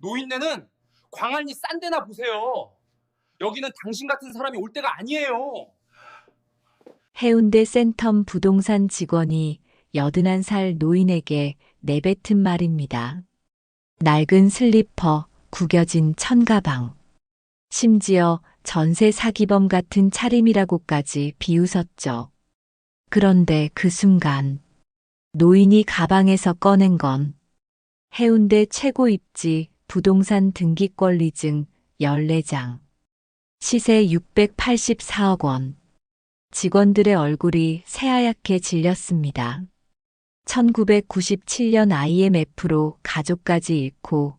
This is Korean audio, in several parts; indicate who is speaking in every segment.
Speaker 1: 노인네는 광안리 싼 데나 보세요. 여기는 당신 같은 사람이 올 때가 아니에요.
Speaker 2: 해운대 센텀 부동산 직원이 81살 노인에게 내뱉은 말입니다. 낡은 슬리퍼, 구겨진 천가방. 심지어 전세 사기범 같은 차림이라고까지 비웃었죠. 그런데 그 순간 노인이 가방에서 꺼낸 건 해운대 최고 입지 부동산 등기권리증 14장. 시세 684억 원. 직원들의 얼굴이 새하얗게 질렸습니다. 1997년 IMF로 가족까지 잃고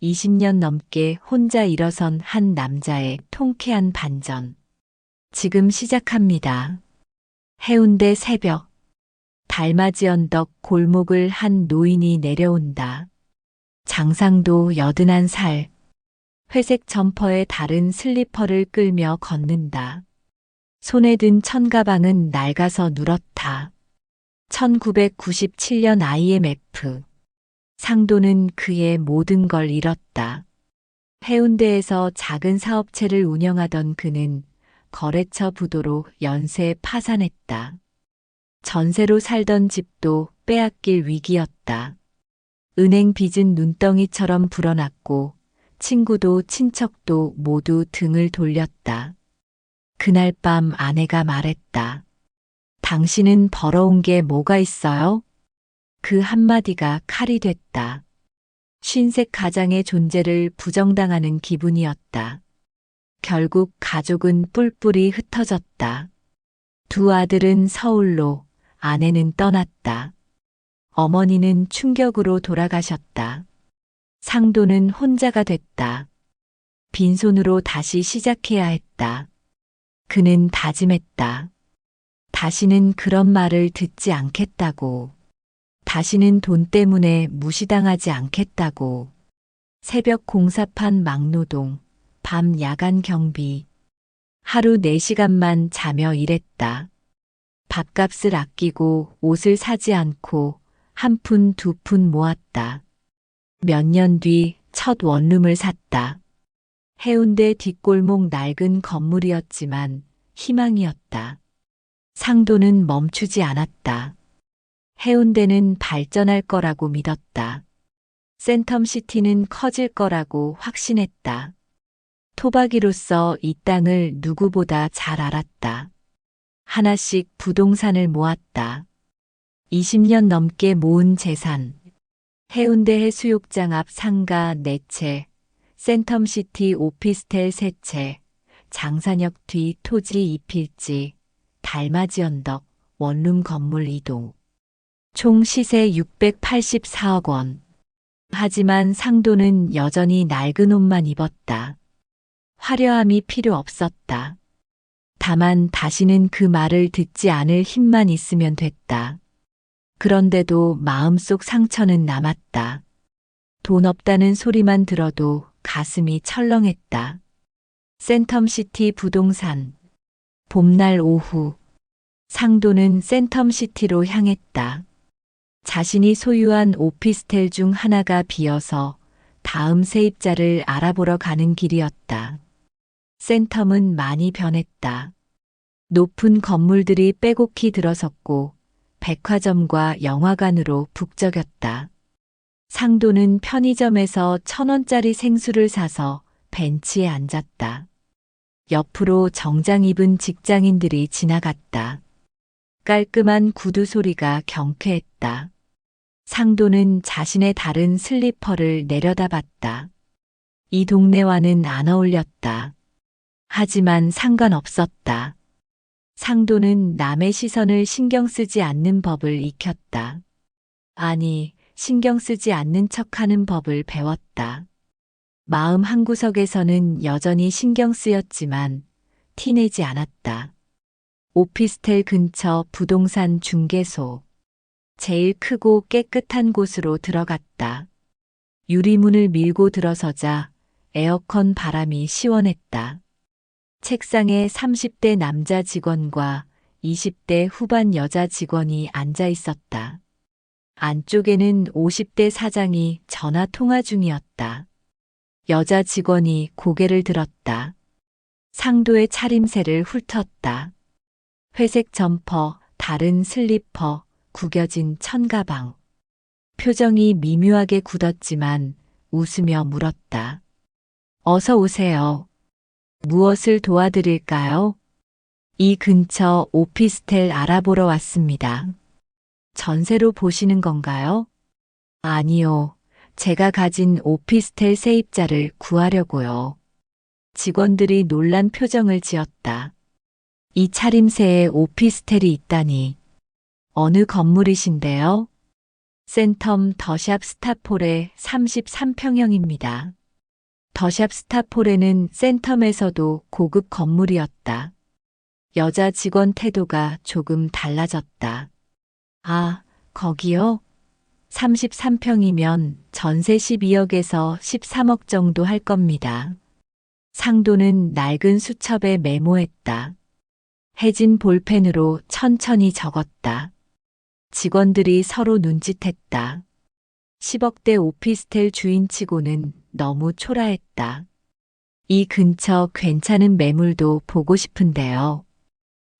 Speaker 2: 20년 넘게 혼자 일어선 한 남자의 통쾌한 반전. 지금 시작합니다. 해운대 새벽. 달맞이 언덕 골목을 한 노인이 내려온다. 장상도 81살. 회색 점퍼에 다른 슬리퍼를 끌며 걷는다. 손에 든 천가방은 낡아서 누렇다. 1997년 IMF. 상도는 그의 모든 걸 잃었다. 해운대에서 작은 사업체를 운영하던 그는 거래처 부도로 연쇄 파산했다. 전세로 살던 집도 빼앗길 위기였다. 은행 빚은 눈덩이처럼 불어났고 친구도 친척도 모두 등을 돌렸다. 그날 밤 아내가 말했다. 당신은 벌어온 게 뭐가 있어요? 그 한마디가 칼이 됐다. 쉰색 가장의 존재를 부정당하는 기분이었다. 결국 가족은 뿔뿔이 흩어졌다. 두 아들은 서울로, 아내는 떠났다. 어머니는 충격으로 돌아가셨다. 상도는 혼자가 됐다. 빈손으로 다시 시작해야 했다. 그는 다짐했다. 다시는 그런 말을 듣지 않겠다고. 다시는 돈 때문에 무시당하지 않겠다고. 새벽 공사판 막노동, 밤 야간 경비. 하루 4시간만 자며 일했다. 밥값을 아끼고 옷을 사지 않고 한 푼 두 푼 모았다. 몇 년 뒤 첫 원룸을 샀다. 해운대 뒷골목 낡은 건물이었지만 희망이었다. 상도는 멈추지 않았다. 해운대는 발전할 거라고 믿었다. 센텀시티는 커질 거라고 확신했다. 토박이로서 이 땅을 누구보다 잘 알았다. 하나씩 부동산을 모았다. 20년 넘게 모은 재산. 해운대 해수욕장 앞 상가 4채, 센텀시티 오피스텔 3채, 장산역 뒤 토지 2필지, 달맞이 언덕, 원룸 건물 2동. 총 시세 684억 원. 하지만 상도는 여전히 낡은 옷만 입었다. 화려함이 필요 없었다. 다만 다시는 그 말을 듣지 않을 힘만 있으면 됐다. 그런데도 마음속 상처는 남았다. 돈 없다는 소리만 들어도 가슴이 철렁했다. 센텀시티 부동산. 봄날 오후. 상도는 센텀시티로 향했다. 자신이 소유한 오피스텔 중 하나가 비어서 다음 세입자를 알아보러 가는 길이었다. 센텀은 많이 변했다. 높은 건물들이 빼곡히 들어섰고 백화점과 영화관으로 북적였다. 상도는 편의점에서 1,000원짜리 생수를 사서 벤치에 앉았다. 옆으로 정장 입은 직장인들이 지나갔다. 깔끔한 구두 소리가 경쾌했다. 상도는 자신의 다른 슬리퍼를 내려다봤다. 이 동네와는 안 어울렸다. 하지만 상관없었다. 상도는 남의 시선을 신경 쓰지 않는 법을 익혔다. 아니, 신경 쓰지 않는 척하는 법을 배웠다. 마음 한구석에서는 여전히 신경 쓰였지만 티내지 않았다. 오피스텔 근처 부동산 중개소. 제일 크고 깨끗한 곳으로 들어갔다. 유리문을 밀고 들어서자 에어컨 바람이 시원했다. 책상에 30대 남자 직원과 20대 후반 여자 직원이 앉아 있었다. 안쪽에는 50대 사장이 전화 통화 중이었다. 여자 직원이 고개를 들었다. 상도의 차림새를 훑었다. 회색 점퍼, 다른 슬리퍼, 구겨진 천가방. 표정이 미묘하게 굳었지만 웃으며 물었다. 어서 오세요. 무엇을 도와드릴까요? 이 근처 오피스텔 알아보러 왔습니다. 전세로 보시는 건가요? 아니요. 제가 가진 오피스텔 세입자를 구하려고요. 직원들이 놀란 표정을 지었다. 이 차림새에 오피스텔이 있다니. 어느 건물이신데요? 센텀 더샵 스타폴의 33평형입니다. 더샵 스타폴에는 센텀에서도 고급 건물이었다. 여자 직원 태도가 조금 달라졌다. 아, 거기요? 33평이면 전세 12억에서 13억 정도 할 겁니다. 상도는 낡은 수첩에 메모했다. 해진 볼펜으로 천천히 적었다. 직원들이 서로 눈짓했다. 10억대 오피스텔 주인치고는 너무 초라했다. 이 근처 괜찮은 매물도 보고 싶은데요.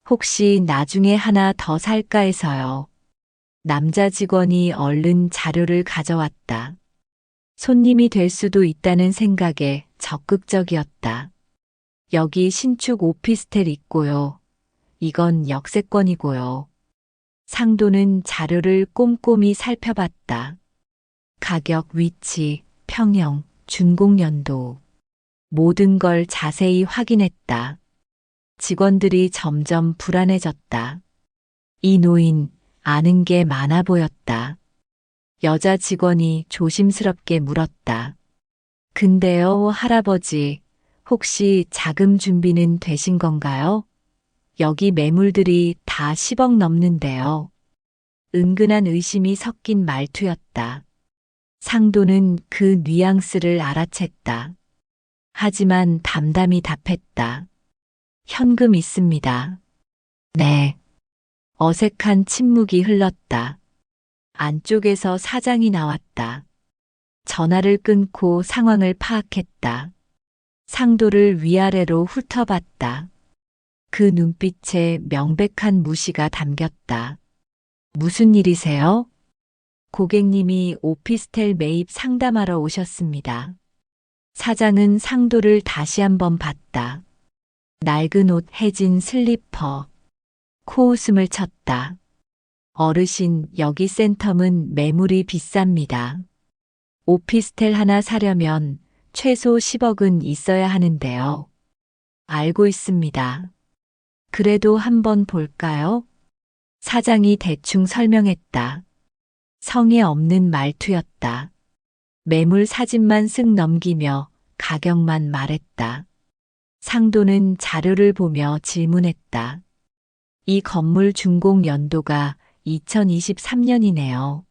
Speaker 2: 혹시 나중에 하나 더 살까 해서요. 남자 직원이 얼른 자료를 가져왔다. 손님이 될 수도 있다는 생각에 적극적이었다. 여기 신축 오피스텔 있고요. 이건 역세권이고요. 상도는 자료를 꼼꼼히 살펴봤다. 가격, 위치, 평형, 준공연도. 모든 걸 자세히 확인했다. 직원들이 점점 불안해졌다. 이 노인 아는 게 많아 보였다. 여자 직원이 조심스럽게 물었다. 근데요, 할아버지, 혹시 자금 준비는 되신 건가요? 여기 매물들이 다 10억 넘는데요. 은근한 의심이 섞인 말투였다. 상도는 그 뉘앙스를 알아챘다. 하지만 담담히 답했다. 현금 있습니다. 네. 어색한 침묵이 흘렀다. 안쪽에서 사장이 나왔다. 전화를 끊고 상황을 파악했다. 상도를 위아래로 훑어봤다. 그 눈빛에 명백한 무시가 담겼다. 무슨 일이세요? 고객님이 오피스텔 매입 상담하러 오셨습니다. 사장은 상도를 다시 한번 봤다. 낡은 옷, 해진 슬리퍼. 코웃음을 쳤다. 어르신, 여기 센텀은 매물이 비쌉니다. 오피스텔 하나 사려면 최소 10억은 있어야 하는데요. 알고 있습니다. 그래도 한번 볼까요? 사장이 대충 설명했다. 성의 없는 말투였다. 매물 사진만 쓱 넘기며 가격만 말했다. 상도는 자료를 보며 질문했다. 이 건물 준공 연도가 2023년이네요.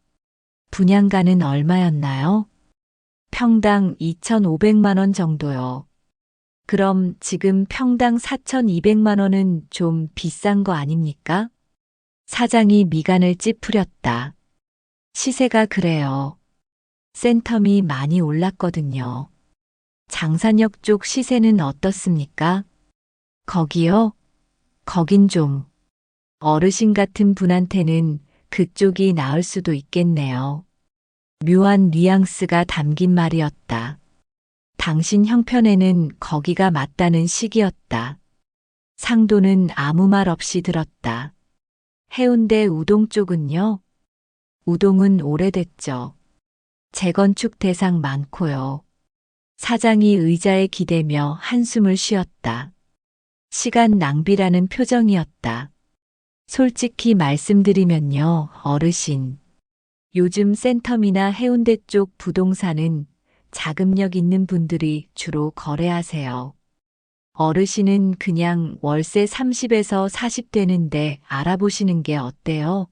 Speaker 2: 분양가는 얼마였나요? 평당 2,500만 원 정도요. 그럼 지금 평당 4,200만 원은 좀 비싼 거 아닙니까? 사장이 미간을 찌푸렸다. 시세가 그래요. 센텀이 많이 올랐거든요. 장산역 쪽 시세는 어떻습니까? 거기요? 거긴 좀. 어르신 같은 분한테는 그쪽이 나을 수도 있겠네요. 묘한 뉘앙스가 담긴 말이었다. 당신 형편에는 거기가 맞다는 식이었다. 상도는 아무 말 없이 들었다. 해운대 우동 쪽은요? 우동은 오래됐죠. 재건축 대상 많고요. 사장이 의자에 기대며 한숨을 쉬었다. 시간 낭비라는 표정이었다. 솔직히 말씀드리면요, 어르신. 요즘 센텀이나 해운대 쪽 부동산은 자금력 있는 분들이 주로 거래하세요. 어르신은 그냥 월세 30에서 40 되는데 알아보시는 게 어때요?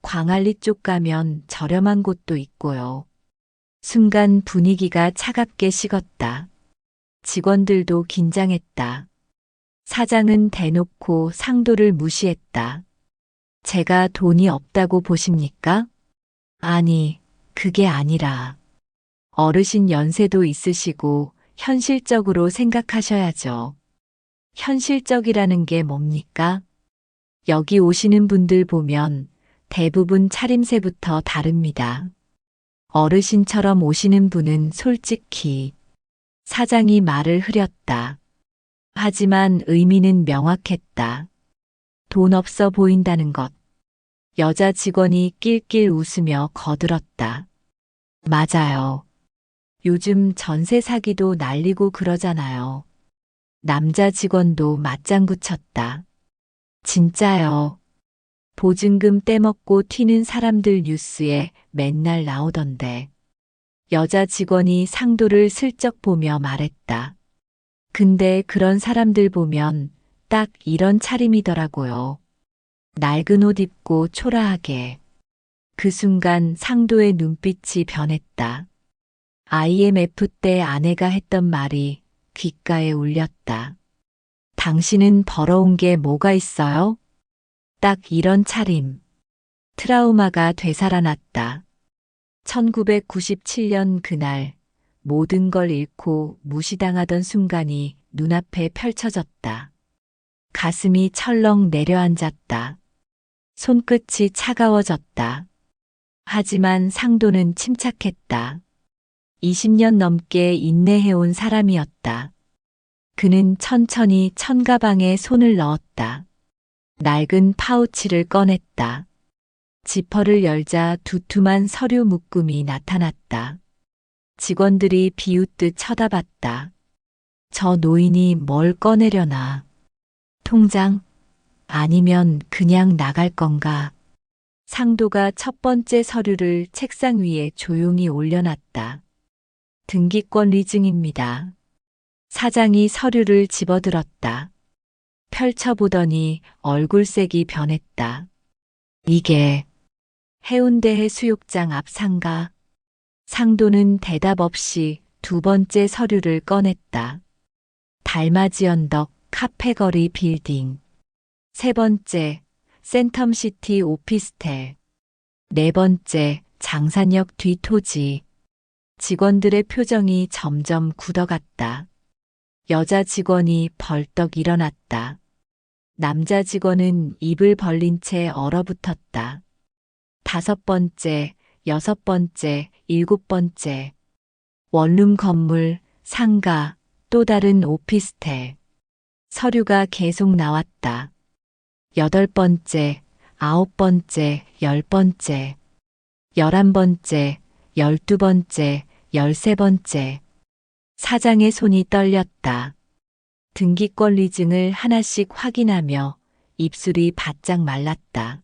Speaker 2: 광안리 쪽 가면 저렴한 곳도 있고요. 순간 분위기가 차갑게 식었다. 직원들도 긴장했다. 사장은 대놓고 상도를 무시했다. 제가 돈이 없다고 보십니까? 아니, 그게 아니라. 어르신 연세도 있으시고 현실적으로 생각하셔야죠. 현실적이라는 게 뭡니까? 여기 오시는 분들 보면 대부분 차림새부터 다릅니다. 어르신처럼 오시는 분은 솔직히 사장이 말을 흐렸다. 하지만 의미는 명확했다. 돈 없어 보인다는 것. 여자 직원이 낄낄 웃으며 거들었다. 맞아요. 요즘 전세 사기도 날리고 그러잖아요. 남자 직원도 맞장구 쳤다. 진짜요. 보증금 떼먹고 튀는 사람들 뉴스에 맨날 나오던데. 여자 직원이 상도를 슬쩍 보며 말했다. 근데 그런 사람들 보면 딱 이런 차림이더라고요. 낡은 옷 입고 초라하게. 그 순간 상도의 눈빛이 변했다. IMF 때 아내가 했던 말이 귓가에 울렸다. 당신은 벌어온 게 뭐가 있어요? 딱 이런 차림. 트라우마가 되살아났다. 1997년 그날 모든 걸 잃고 무시당하던 순간이 눈앞에 펼쳐졌다. 가슴이 철렁 내려앉았다. 손끝이 차가워졌다. 하지만 상도는 침착했다. 20년 넘게 인내해온 사람이었다. 그는 천천히 천가방에 손을 넣었다. 낡은 파우치를 꺼냈다. 지퍼를 열자 두툼한 서류 묶음이 나타났다. 직원들이 비웃듯 쳐다봤다. 저 노인이 뭘 꺼내려나. 통장? 아니면 그냥 나갈 건가? 상도가 첫 번째 서류를 책상 위에 조용히 올려놨다. 등기권 리증입니다. 사장이 서류를 집어들었다. 펼쳐보더니 얼굴색이 변했다. 이게 해운대 해수욕장 앞 상가. 상도는 대답 없이 두 번째 서류를 꺼냈다. 달맞이 언덕 카페거리 빌딩. 세 번째 센텀시티 오피스텔. 네 번째 장산역 뒤 토지. 직원들의 표정이 점점 굳어갔다. 여자 직원이 벌떡 일어났다. 남자 직원은 입을 벌린 채 얼어붙었다. 다섯 번째, 여섯 번째, 일곱 번째. 원룸 건물, 상가, 또 다른 오피스텔. 서류가 계속 나왔다. 여덟 번째, 아홉 번째, 열 번째. 11번째, 12번째, 13번째. 사장의 손이 떨렸다. 등기권 리증을 하나씩 확인하며 입술이 바짝 말랐다.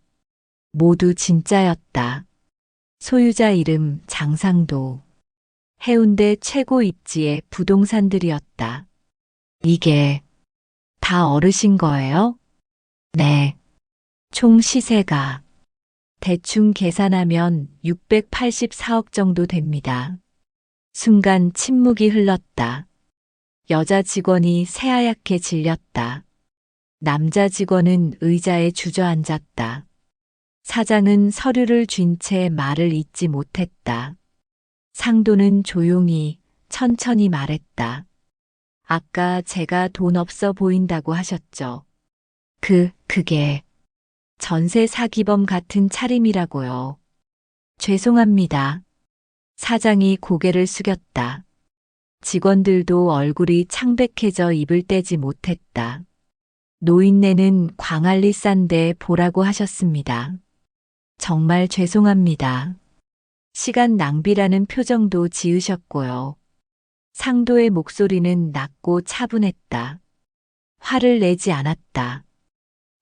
Speaker 2: 모두 진짜였다. 소유자 이름 장상도. 해운대 최고 입지의 부동산들이었다. 이게 다 어르신 거예요? 네. 총 시세가 대충 계산하면 684억 정도 됩니다. 순간 침묵이 흘렀다. 여자 직원이 새하얗게 질렸다. 남자 직원은 의자에 주저앉았다. 사장은 서류를 쥔 채 말을 잇지 못했다. 상도는 조용히 천천히 말했다. 아까 제가 돈 없어 보인다고 하셨죠. 그게 전세 사기범 같은 차림이라고요. 죄송합니다. 사장이 고개를 숙였다. 직원들도 얼굴이 창백해져 입을 떼지 못했다. 노인네는 광안리 싼데 보라고 하셨습니다. 정말 죄송합니다. 시간 낭비라는 표정도 지으셨고요. 상도의 목소리는 낮고 차분했다. 화를 내지 않았다.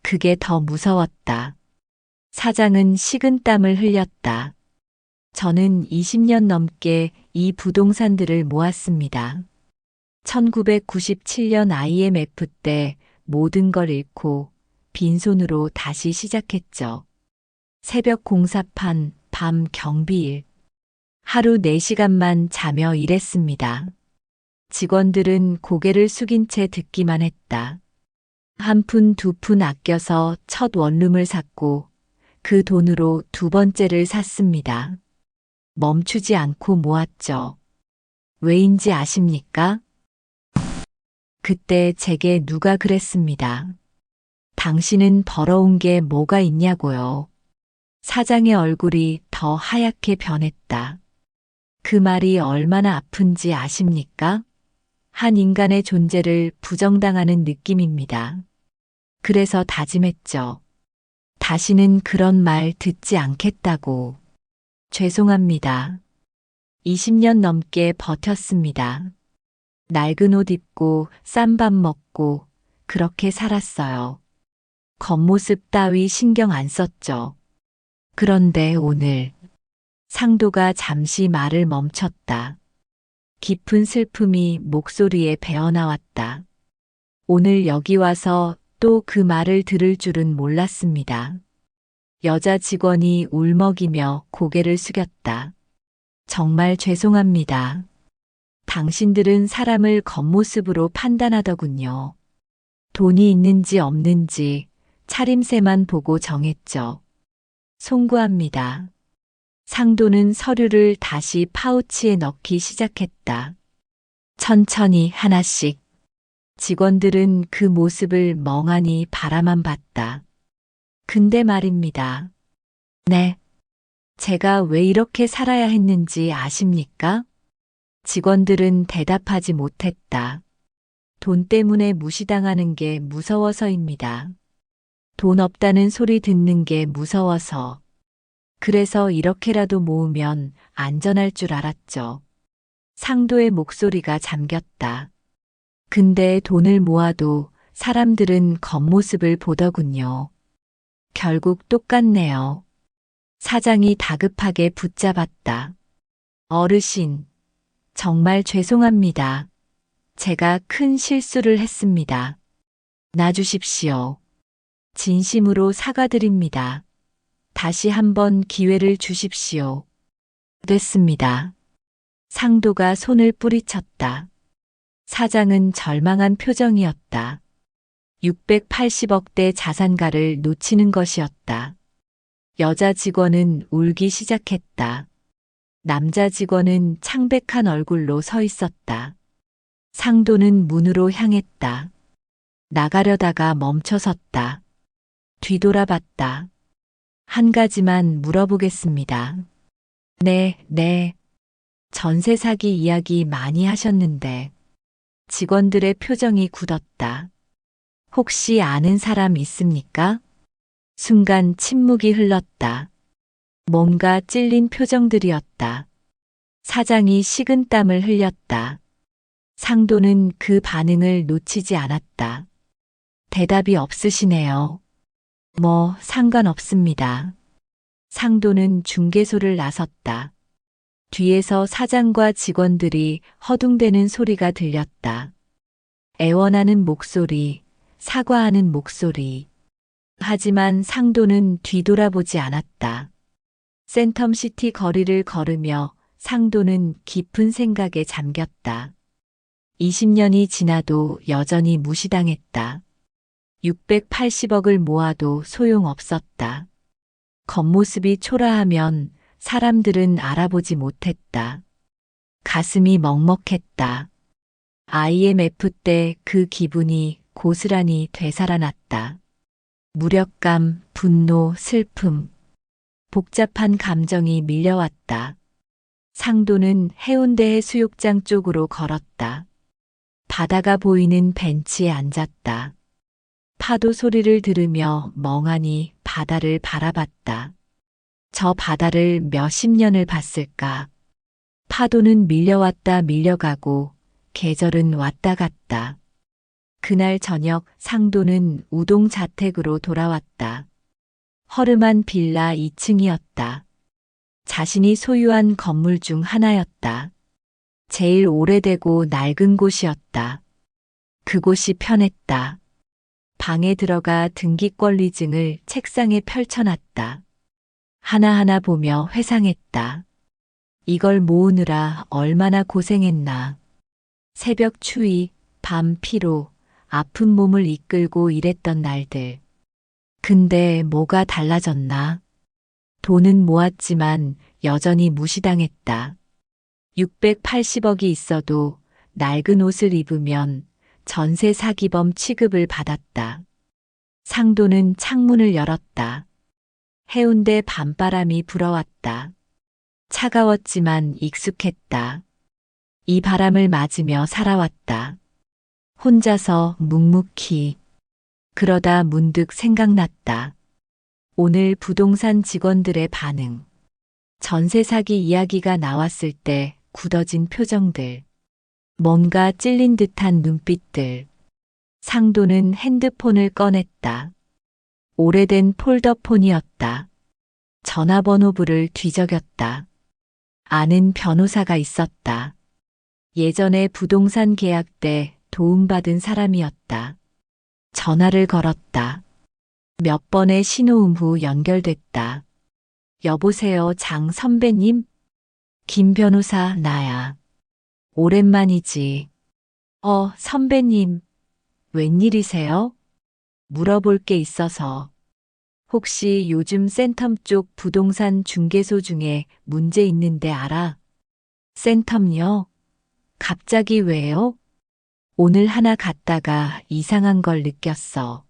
Speaker 2: 그게 더 무서웠다. 사장은 식은땀을 흘렸다. 저는 20년 넘게 이 부동산들을 모았습니다. 1997년 IMF 때 모든 걸 잃고 빈손으로 다시 시작했죠. 새벽 공사판, 밤 경비일. 하루 4시간만 자며 일했습니다. 직원들은 고개를 숙인 채 듣기만 했다. 한 푼, 두 푼 아껴서 첫 원룸을 샀고 그 돈으로 두 번째를 샀습니다. 멈추지 않고 모았죠. 왜인지 아십니까? 그때 제게 누가 그랬습니다. 당신은 벌어온 게 뭐가 있냐고요. 사장의 얼굴이 더 하얗게 변했다. 그 말이 얼마나 아픈지 아십니까? 한 인간의 존재를 부정당하는 느낌입니다. 그래서 다짐했죠. 다시는 그런 말 듣지 않겠다고. 죄송합니다. 20년 넘게 버텼습니다. 낡은 옷 입고 싼 밥 먹고 그렇게 살았어요. 겉모습 따위 신경 안 썼죠. 그런데 오늘 상도가 잠시 말을 멈췄다. 깊은 슬픔이 목소리에 배어나왔다. 오늘 여기 와서 또 그 말을 들을 줄은 몰랐습니다. 여자 직원이 울먹이며 고개를 숙였다. 정말 죄송합니다. 당신들은 사람을 겉모습으로 판단하더군요. 돈이 있는지 없는지 차림새만 보고 정했죠. 송구합니다. 상도는 서류를 다시 파우치에 넣기 시작했다. 천천히 하나씩. 직원들은 그 모습을 멍하니 바라만 봤다. 근데 말입니다. 네. 제가 왜 이렇게 살아야 했는지 아십니까? 직원들은 대답하지 못했다. 돈 때문에 무시당하는 게 무서워서입니다. 돈 없다는 소리 듣는 게 무서워서. 그래서 이렇게라도 모으면 안전할 줄 알았죠. 상도의 목소리가 잠겼다. 근데 돈을 모아도 사람들은 겉모습을 보더군요. 결국 똑같네요. 사장이 다급하게 붙잡았다. 어르신, 정말 죄송합니다. 제가 큰 실수를 했습니다. 놔주십시오. 진심으로 사과드립니다. 다시 한번 기회를 주십시오. 됐습니다. 상도가 손을 뿌리쳤다. 사장은 절망한 표정이었다. 680억대 자산가를 놓치는 것이었다. 여자 직원은 울기 시작했다. 남자 직원은 창백한 얼굴로 서 있었다. 상도는 문으로 향했다. 나가려다가 멈춰섰다. 뒤돌아봤다. 한 가지만 물어보겠습니다. 네. 전세 사기 이야기 많이 하셨는데 직원들의 표정이 굳었다. 혹시 아는 사람 있습니까? 순간 침묵이 흘렀다. 뭔가 찔린 표정들이었다. 사장이 식은땀을 흘렸다. 상도는 그 반응을 놓치지 않았다. 대답이 없으시네요. 뭐 상관없습니다. 상도는 중개소를 나섰다. 뒤에서 사장과 직원들이 허둥대는 소리가 들렸다. 애원하는 목소리, 사과하는 목소리. 하지만 상도는 뒤돌아보지 않았다. 센텀시티 거리를 걸으며 상도는 깊은 생각에 잠겼다. 20년이 지나도 여전히 무시당했다. 680억을 모아도 소용없었다. 겉모습이 초라하면 사람들은 알아보지 못했다. 가슴이 먹먹했다. IMF 때 그 기분이 고스란히 되살아났다. 무력감, 분노, 슬픔. 복잡한 감정이 밀려왔다. 상도는 해운대 해수욕장 쪽으로 걸었다. 바다가 보이는 벤치에 앉았다. 파도 소리를 들으며 멍하니 바다를 바라봤다. 저 바다를 몇십 년을 봤을까. 파도는 밀려왔다 밀려가고 계절은 왔다 갔다. 그날 저녁 상도는 우동 자택으로 돌아왔다. 허름한 빌라 2층이었다. 자신이 소유한 건물 중 하나였다. 제일 오래되고 낡은 곳이었다. 그곳이 편했다. 방에 들어가 등기권리증을 책상에 펼쳐놨다. 하나하나 보며 회상했다. 이걸 모으느라 얼마나 고생했나. 새벽 추위, 밤 피로, 아픈 몸을 이끌고 일했던 날들. 근데 뭐가 달라졌나? 돈은 모았지만 여전히 무시당했다. 680억이 있어도 낡은 옷을 입으면 전세 사기범 취급을 받았다. 상도는 창문을 열었다. 해운대 밤바람이 불어왔다. 차가웠지만 익숙했다. 이 바람을 맞으며 살아왔다. 혼자서 묵묵히. 그러다 문득 생각났다. 오늘 부동산 직원들의 반응. 전세 사기 이야기가 나왔을 때 굳어진 표정들. 뭔가 찔린 듯한 눈빛들. 상도는 핸드폰을 꺼냈다. 오래된 폴더폰이었다. 전화번호부를 뒤적였다. 아는 변호사가 있었다. 예전에 부동산 계약 때 도움받은 사람이었다. 전화를 걸었다. 몇 번의 신호음 후 연결됐다. 여보세요, 장 선배님? 김 변호사, 나야. 오랜만이지. 선배님. 웬일이세요? 물어볼 게 있어서. 혹시 요즘 센텀 쪽 부동산 중개소 중에 문제 있는데 알아? 센텀요? 갑자기 왜요? 오늘 하나 갔다가 이상한 걸 느꼈어.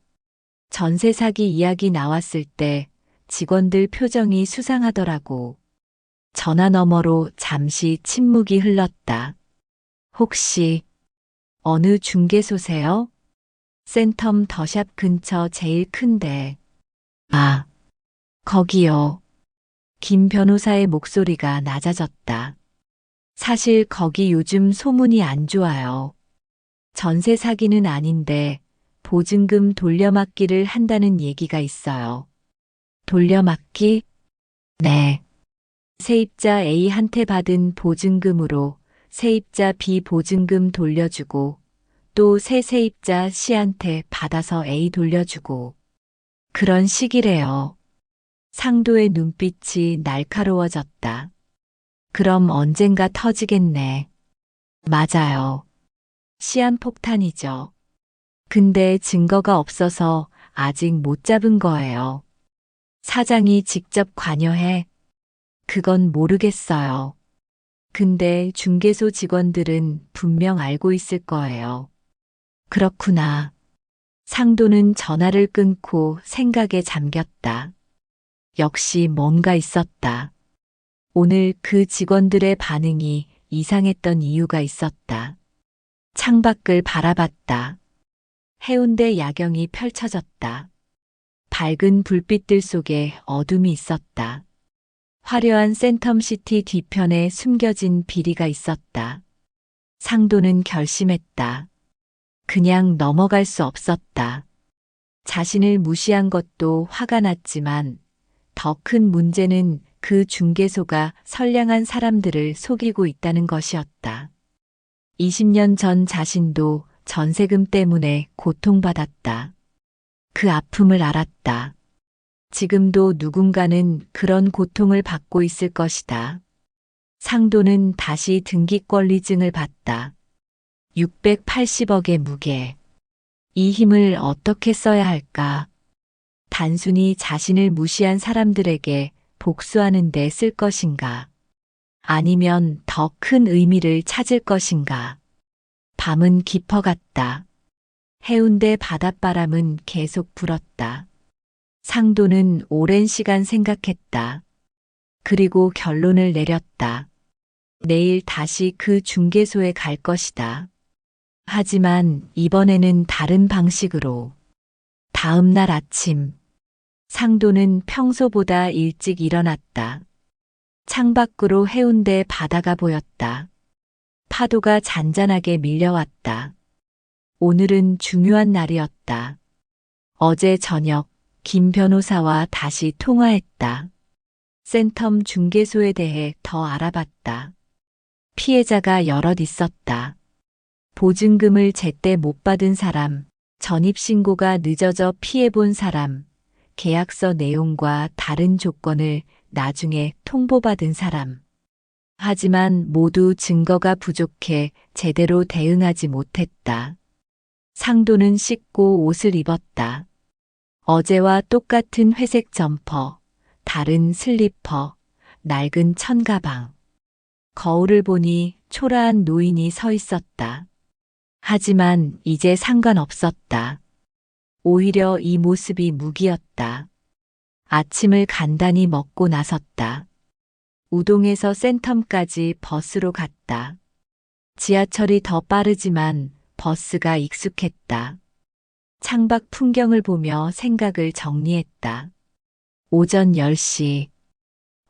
Speaker 2: 전세 사기 이야기 나왔을 때 직원들 표정이 수상하더라고. 전화 너머로 잠시 침묵이 흘렀다. 혹시 어느 중개소세요? 센텀 더샵 근처 제일 큰데. 아, 거기요. 김 변호사의 목소리가 낮아졌다. 사실 거기 요즘 소문이 안 좋아요. 전세 사기는 아닌데 보증금 돌려막기를 한다는 얘기가 있어요. 돌려막기? 네. 세입자 A한테 받은 보증금으로 세입자 B 보증금 돌려주고 또 새 세입자 C한테 받아서 A 돌려주고 그런 식이래요. 상도의 눈빛이 날카로워졌다. 그럼 언젠가 터지겠네. 맞아요. 시한폭탄이죠. 근데 증거가 없어서 아직 못 잡은 거예요. 사장이 직접 관여해? 그건 모르겠어요. 근데 중개소 직원들은 분명 알고 있을 거예요. 그렇구나. 상도는 전화를 끊고 생각에 잠겼다. 역시 뭔가 있었다. 오늘 그 직원들의 반응이 이상했던 이유가 있었다. 창밖을 바라봤다. 해운대 야경이 펼쳐졌다. 밝은 불빛들 속에 어둠이 있었다. 화려한 센텀시티 뒤편에 숨겨진 비리가 있었다. 상도는 결심했다. 그냥 넘어갈 수 없었다. 자신을 무시한 것도 화가 났지만 더 큰 문제는 그 중개소가 선량한 사람들을 속이고 있다는 것이었다. 20년 전 자신도 전세금 때문에 고통받았다. 그 아픔을 알았다. 지금도 누군가는 그런 고통을 받고 있을 것이다. 상도는 다시 등기권리증을 받다. 680억의 무게. 이 힘을 어떻게 써야 할까? 단순히 자신을 무시한 사람들에게 복수하는 데 쓸 것인가? 아니면 더 큰 의미를 찾을 것인가? 밤은 깊어갔다. 해운대 바닷바람은 계속 불었다. 상도는 오랜 시간 생각했다. 그리고 결론을 내렸다. 내일 다시 그 중개소에 갈 것이다. 하지만 이번에는 다른 방식으로. 다음 날 아침, 상도는 평소보다 일찍 일어났다. 창밖으로 해운대 바다가 보였다. 파도가 잔잔하게 밀려왔다. 오늘은 중요한 날이었다. 어제 저녁 김 변호사와 다시 통화했다. 센텀 중개소에 대해 더 알아봤다. 피해자가 여럿 있었다. 보증금을 제때 못 받은 사람, 전입신고가 늦어져 피해본 사람, 계약서 내용과 다른 조건을 나중에 통보받은 사람. 하지만 모두 증거가 부족해 제대로 대응하지 못했다. 상도는 씻고 옷을 입었다. 어제와 똑같은 회색 점퍼, 다른 슬리퍼, 낡은 천가방. 거울을 보니 초라한 노인이 서 있었다. 하지만 이제 상관없었다. 오히려 이 모습이 무기였다. 아침을 간단히 먹고 나섰다. 우동에서 센텀까지 버스로 갔다. 지하철이 더 빠르지만 버스가 익숙했다. 창밖 풍경을 보며 생각을 정리했다. 오전 10시.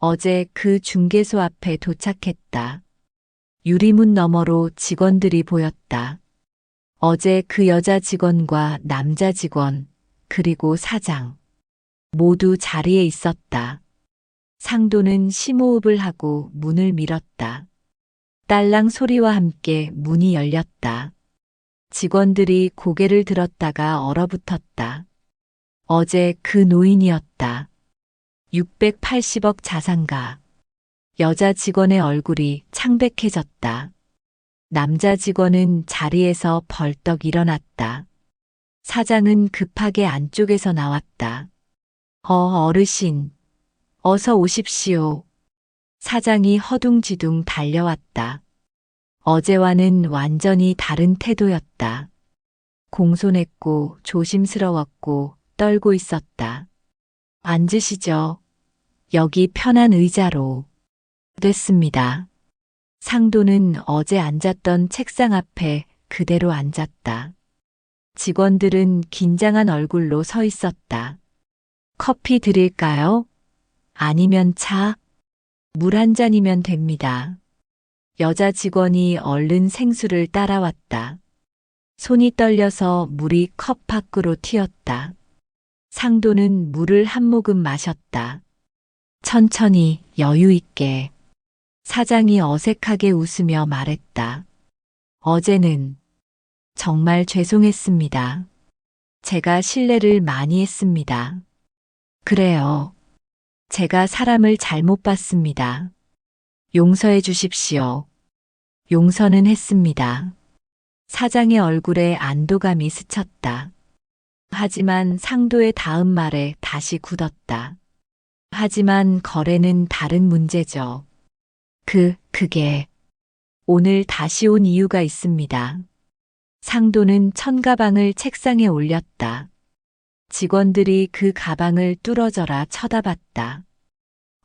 Speaker 2: 어제 그 중개소 앞에 도착했다. 유리문 너머로 직원들이 보였다. 어제 그 여자 직원과 남자 직원, 그리고 사장. 모두 자리에 있었다. 상도는 심호흡을 하고 문을 밀었다. 딸랑 소리와 함께 문이 열렸다. 직원들이 고개를 들었다가 얼어붙었다. 어제 그 노인이었다. 680억 자산가. 여자 직원의 얼굴이 창백해졌다. 남자 직원은 자리에서 벌떡 일어났다. 사장은 급하게 안쪽에서 나왔다. 어르신. 어서 오십시오. 사장이 허둥지둥 달려왔다. 어제와는 완전히 다른 태도였다. 공손했고 조심스러웠고 떨고 있었다. 앉으시죠. 여기 편한 의자로. 됐습니다. 상도는 어제 앉았던 책상 앞에 그대로 앉았다. 직원들은 긴장한 얼굴로 서 있었다. 커피 드릴까요? 아니면 차? 물 한 잔이면 됩니다. 여자 직원이 얼른 생수를 따라왔다. 손이 떨려서 물이 컵 밖으로 튀었다. 상도는 물을 한 모금 마셨다. 천천히 여유 있게. 사장이 어색하게 웃으며 말했다. 어제는 정말 죄송했습니다. 제가 실례를 많이 했습니다. 그래요. 제가 사람을 잘못 봤습니다. 용서해 주십시오. 용서는 했습니다. 사장의 얼굴에 안도감이 스쳤다. 하지만 상도의 다음 말에 다시 굳었다. 하지만 거래는 다른 문제죠. 그게 오늘 다시 온 이유가 있습니다. 상도는 천가방을 책상에 올렸다. 직원들이 그 가방을 뚫어져라 쳐다봤다.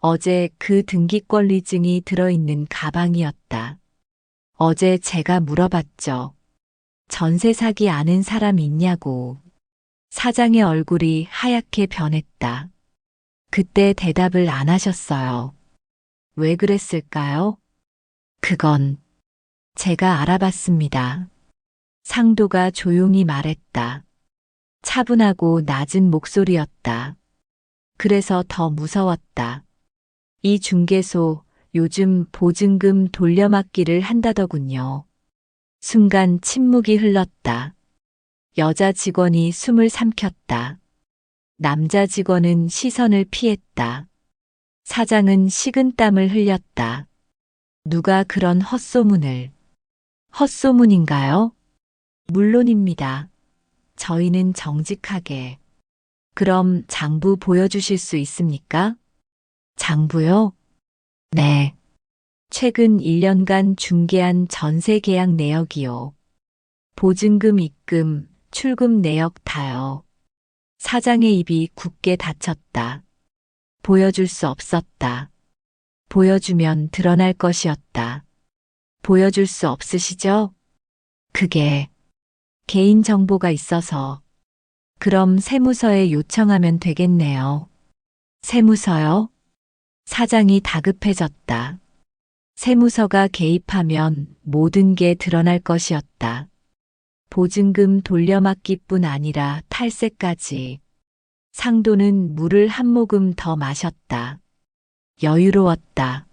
Speaker 2: 어제 그 등기권리증이 들어있는 가방이었다. 어제 제가 물어봤죠. 전세 사기 아는 사람 있냐고. 사장의 얼굴이 하얗게 변했다. 그때 대답을 안 하셨어요. 왜 그랬을까요? 그건 제가 알아봤습니다. 상도가 조용히 말했다. 차분하고 낮은 목소리였다. 그래서 더 무서웠다. 이 중개소 요즘 보증금 돌려막기를 한다더군요. 순간 침묵이 흘렀다. 여자 직원이 숨을 삼켰다. 남자 직원은 시선을 피했다. 사장은 식은땀을 흘렸다. 누가 그런 헛소문을. 헛소문인가요? 물론입니다. 저희는 정직하게. 그럼 장부 보여주실 수 있습니까? 장부요? 네. 최근 1년간 중개한 전세 계약 내역이요. 보증금 입금, 출금 내역 다요. 사장의 입이 굳게 닫혔다. 보여줄 수 없었다. 보여주면 드러날 것이었다. 보여줄 수 없으시죠? 그게 개인정보가 있어서. 그럼 세무서에 요청하면 되겠네요. 세무서요? 사장이 다급해졌다. 세무서가 개입하면 모든 게 드러날 것이었다. 보증금 돌려막기뿐 아니라 탈세까지. 상도는 물을 한 모금 더 마셨다. 여유로웠다.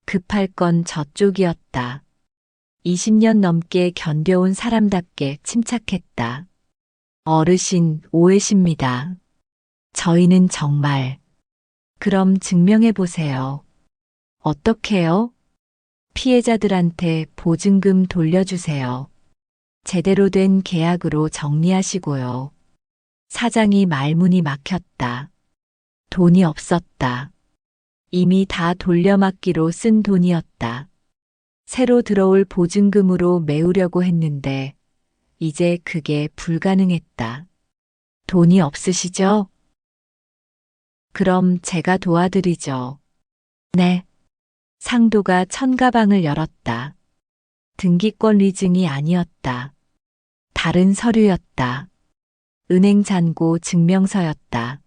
Speaker 2: 급할 건 저쪽이었다. 20년 넘게 견뎌온 사람답게 침착했다. 어르신, 오해십니다. 저희는 정말. 그럼 증명해 보세요. 어떻게요? 피해자들한테 보증금 돌려주세요. 제대로 된 계약으로 정리하시고요. 사장이 말문이 막혔다. 돈이 없었다. 이미 다 돌려막기로 쓴 돈이었다. 새로 들어올 보증금으로 메우려고 했는데 이제 그게 불가능했다. 돈이 없으시죠? 그럼 제가 도와드리죠. 네. 상도가 천가방을 열었다. 등기권 리증이 아니었다. 다른 서류였다. 은행 잔고 증명서였다.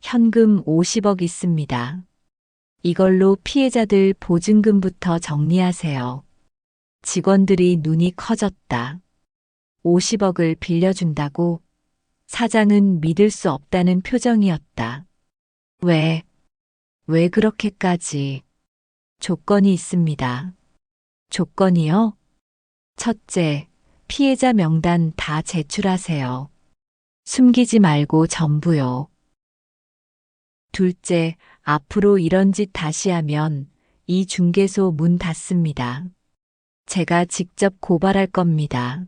Speaker 2: 현금 50억 있습니다. 이걸로 피해자들 보증금부터 정리하세요. 직원들이 눈이 커졌다. 50억을 빌려준다고? 사장은 믿을 수 없다는 표정이었다. 왜 그렇게까지? 조건이 있습니다. 조건이요? 첫째, 피해자 명단 다 제출하세요. 숨기지 말고 전부요. 둘째, 앞으로 이런 짓 다시 하면 이 중개소 문 닫습니다. 제가 직접 고발할 겁니다.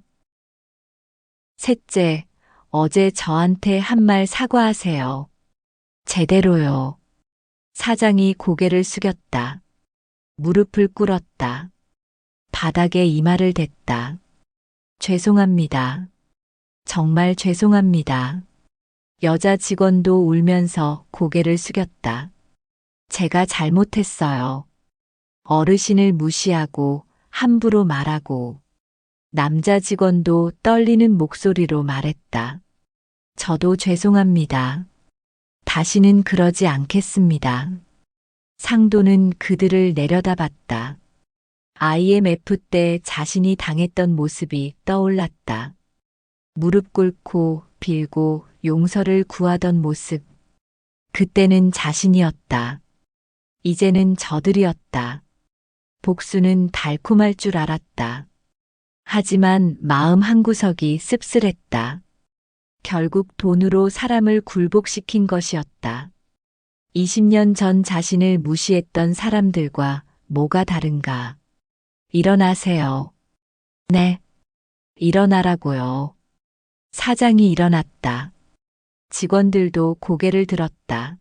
Speaker 2: 셋째, 어제 저한테 한 말 사과하세요. 제대로요. 사장이 고개를 숙였다. 무릎을 꿇었다. 바닥에 이마를 댔다. 죄송합니다. 정말 죄송합니다. 여자 직원도 울면서 고개를 숙였다. 제가 잘못했어요. 어르신을 무시하고 함부로 말하고. 남자 직원도 떨리는 목소리로 말했다. 저도 죄송합니다. 다시는 그러지 않겠습니다. 상도는 그들을 내려다봤다. IMF 때 자신이 당했던 모습이 떠올랐다. 무릎 꿇고 빌고 용서를 구하던 모습. 그때는 자신이었다. 이제는 저들이었다. 복수는 달콤할 줄 알았다. 하지만 마음 한구석이 씁쓸했다. 결국 돈으로 사람을 굴복시킨 것이었다. 20년 전 자신을 무시했던 사람들과 뭐가 다른가? 일어나세요. 네. 일어나라고요. 사장이 일어났다. 직원들도 고개를 들었다.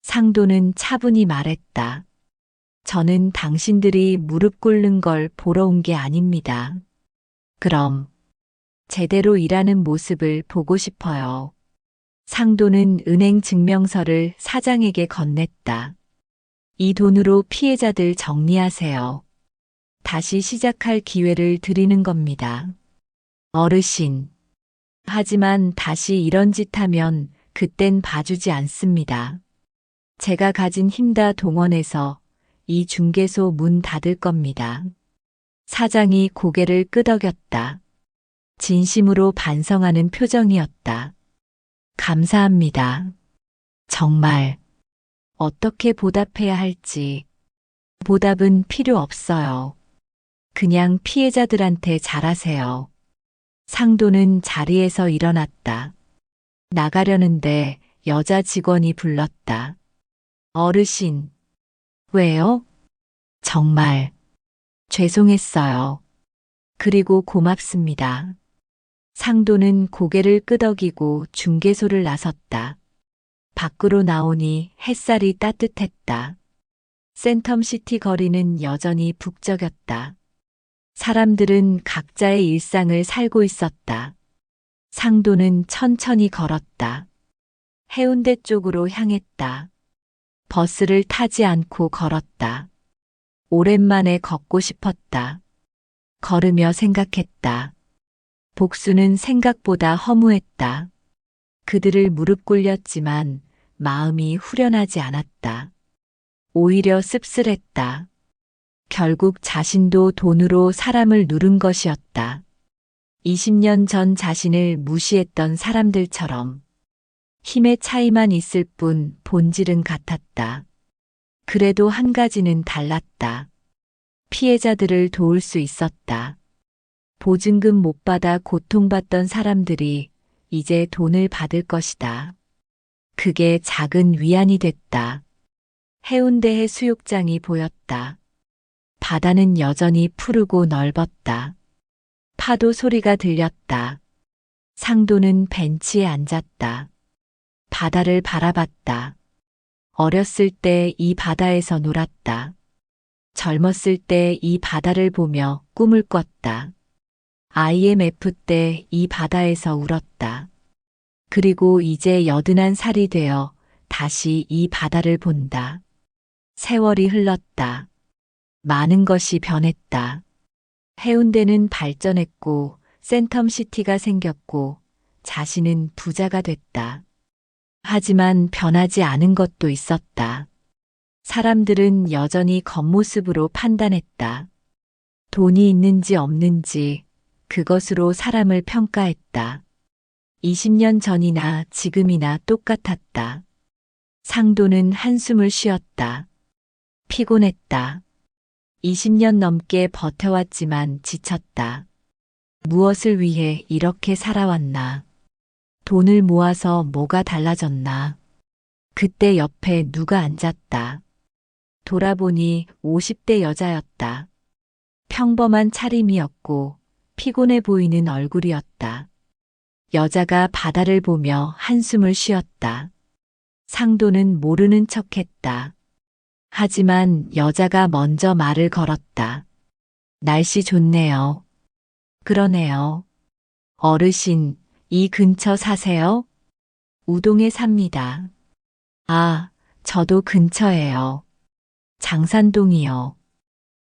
Speaker 2: 상도는 차분히 말했다. 저는 당신들이 무릎 꿇는 걸 보러 온 게 아닙니다. 그럼 제대로 일하는 모습을 보고 싶어요. 상도는 은행 증명서를 사장에게 건넸다. 이 돈으로 피해자들 정리하세요. 다시 시작할 기회를 드리는 겁니다. 어르신. 하지만 다시 이런 짓 하면 그땐 봐주지 않습니다. 제가 가진 힘 다 동원해서 이 중개소 문 닫을 겁니다. 사장이 고개를 끄덕였다. 진심으로 반성하는 표정이었다. 감사합니다. 정말 어떻게 보답해야 할지. 보답은 필요 없어요. 그냥 피해자들한테 잘하세요. 상도는 자리에서 일어났다. 나가려는데 여자 직원이 불렀다. 어르신. 왜요? 정말 죄송했어요. 그리고 고맙습니다. 상도는 고개를 끄덕이고 중개소를 나섰다. 밖으로 나오니 햇살이 따뜻했다. 센텀시티 거리는 여전히 북적였다. 사람들은 각자의 일상을 살고 있었다. 상도는 천천히 걸었다. 해운대 쪽으로 향했다. 버스를 타지 않고 걸었다. 오랜만에 걷고 싶었다. 걸으며 생각했다. 복수는 생각보다 허무했다. 그들을 무릎 꿇렸지만 마음이 후련하지 않았다. 오히려 씁쓸했다. 결국 자신도 돈으로 사람을 누른 것이었다. 20년 전 자신을 무시했던 사람들처럼 힘의 차이만 있을 뿐 본질은 같았다. 그래도 한 가지는 달랐다. 피해자들을 도울 수 있었다. 보증금 못 받아 고통받던 사람들이 이제 돈을 받을 것이다. 그게 작은 위안이 됐다. 해운대의 수욕장이 보였다. 바다는 여전히 푸르고 넓었다. 파도 소리가 들렸다. 상도는 벤치에 앉았다. 바다를 바라봤다. 어렸을 때 이 바다에서 놀았다. 젊었을 때 이 바다를 보며 꿈을 꿨다. IMF 때 이 바다에서 울었다. 그리고 이제 81살이 되어 다시 이 바다를 본다. 세월이 흘렀다. 많은 것이 변했다. 해운대는 발전했고 센텀시티가 생겼고 자신은 부자가 됐다. 하지만 변하지 않은 것도 있었다. 사람들은 여전히 겉모습으로 판단했다. 돈이 있는지 없는지 그것으로 사람을 평가했다. 20년 전이나 지금이나 똑같았다. 상도는 한숨을 쉬었다. 피곤했다. 20년 넘게 버텨왔지만 지쳤다. 무엇을 위해 이렇게 살아왔나? 돈을 모아서 뭐가 달라졌나? 그때 옆에 누가 앉았다. 돌아보니 50대 여자였다. 평범한 차림이었고 피곤해 보이는 얼굴이었다. 여자가 바다를 보며 한숨을 쉬었다. 상도는 모르는 척했다. 하지만 여자가 먼저 말을 걸었다. 날씨 좋네요. 그러네요. 어르신, 이 근처 사세요? 우동에 삽니다. 아, 저도 근처에요. 장산동이요.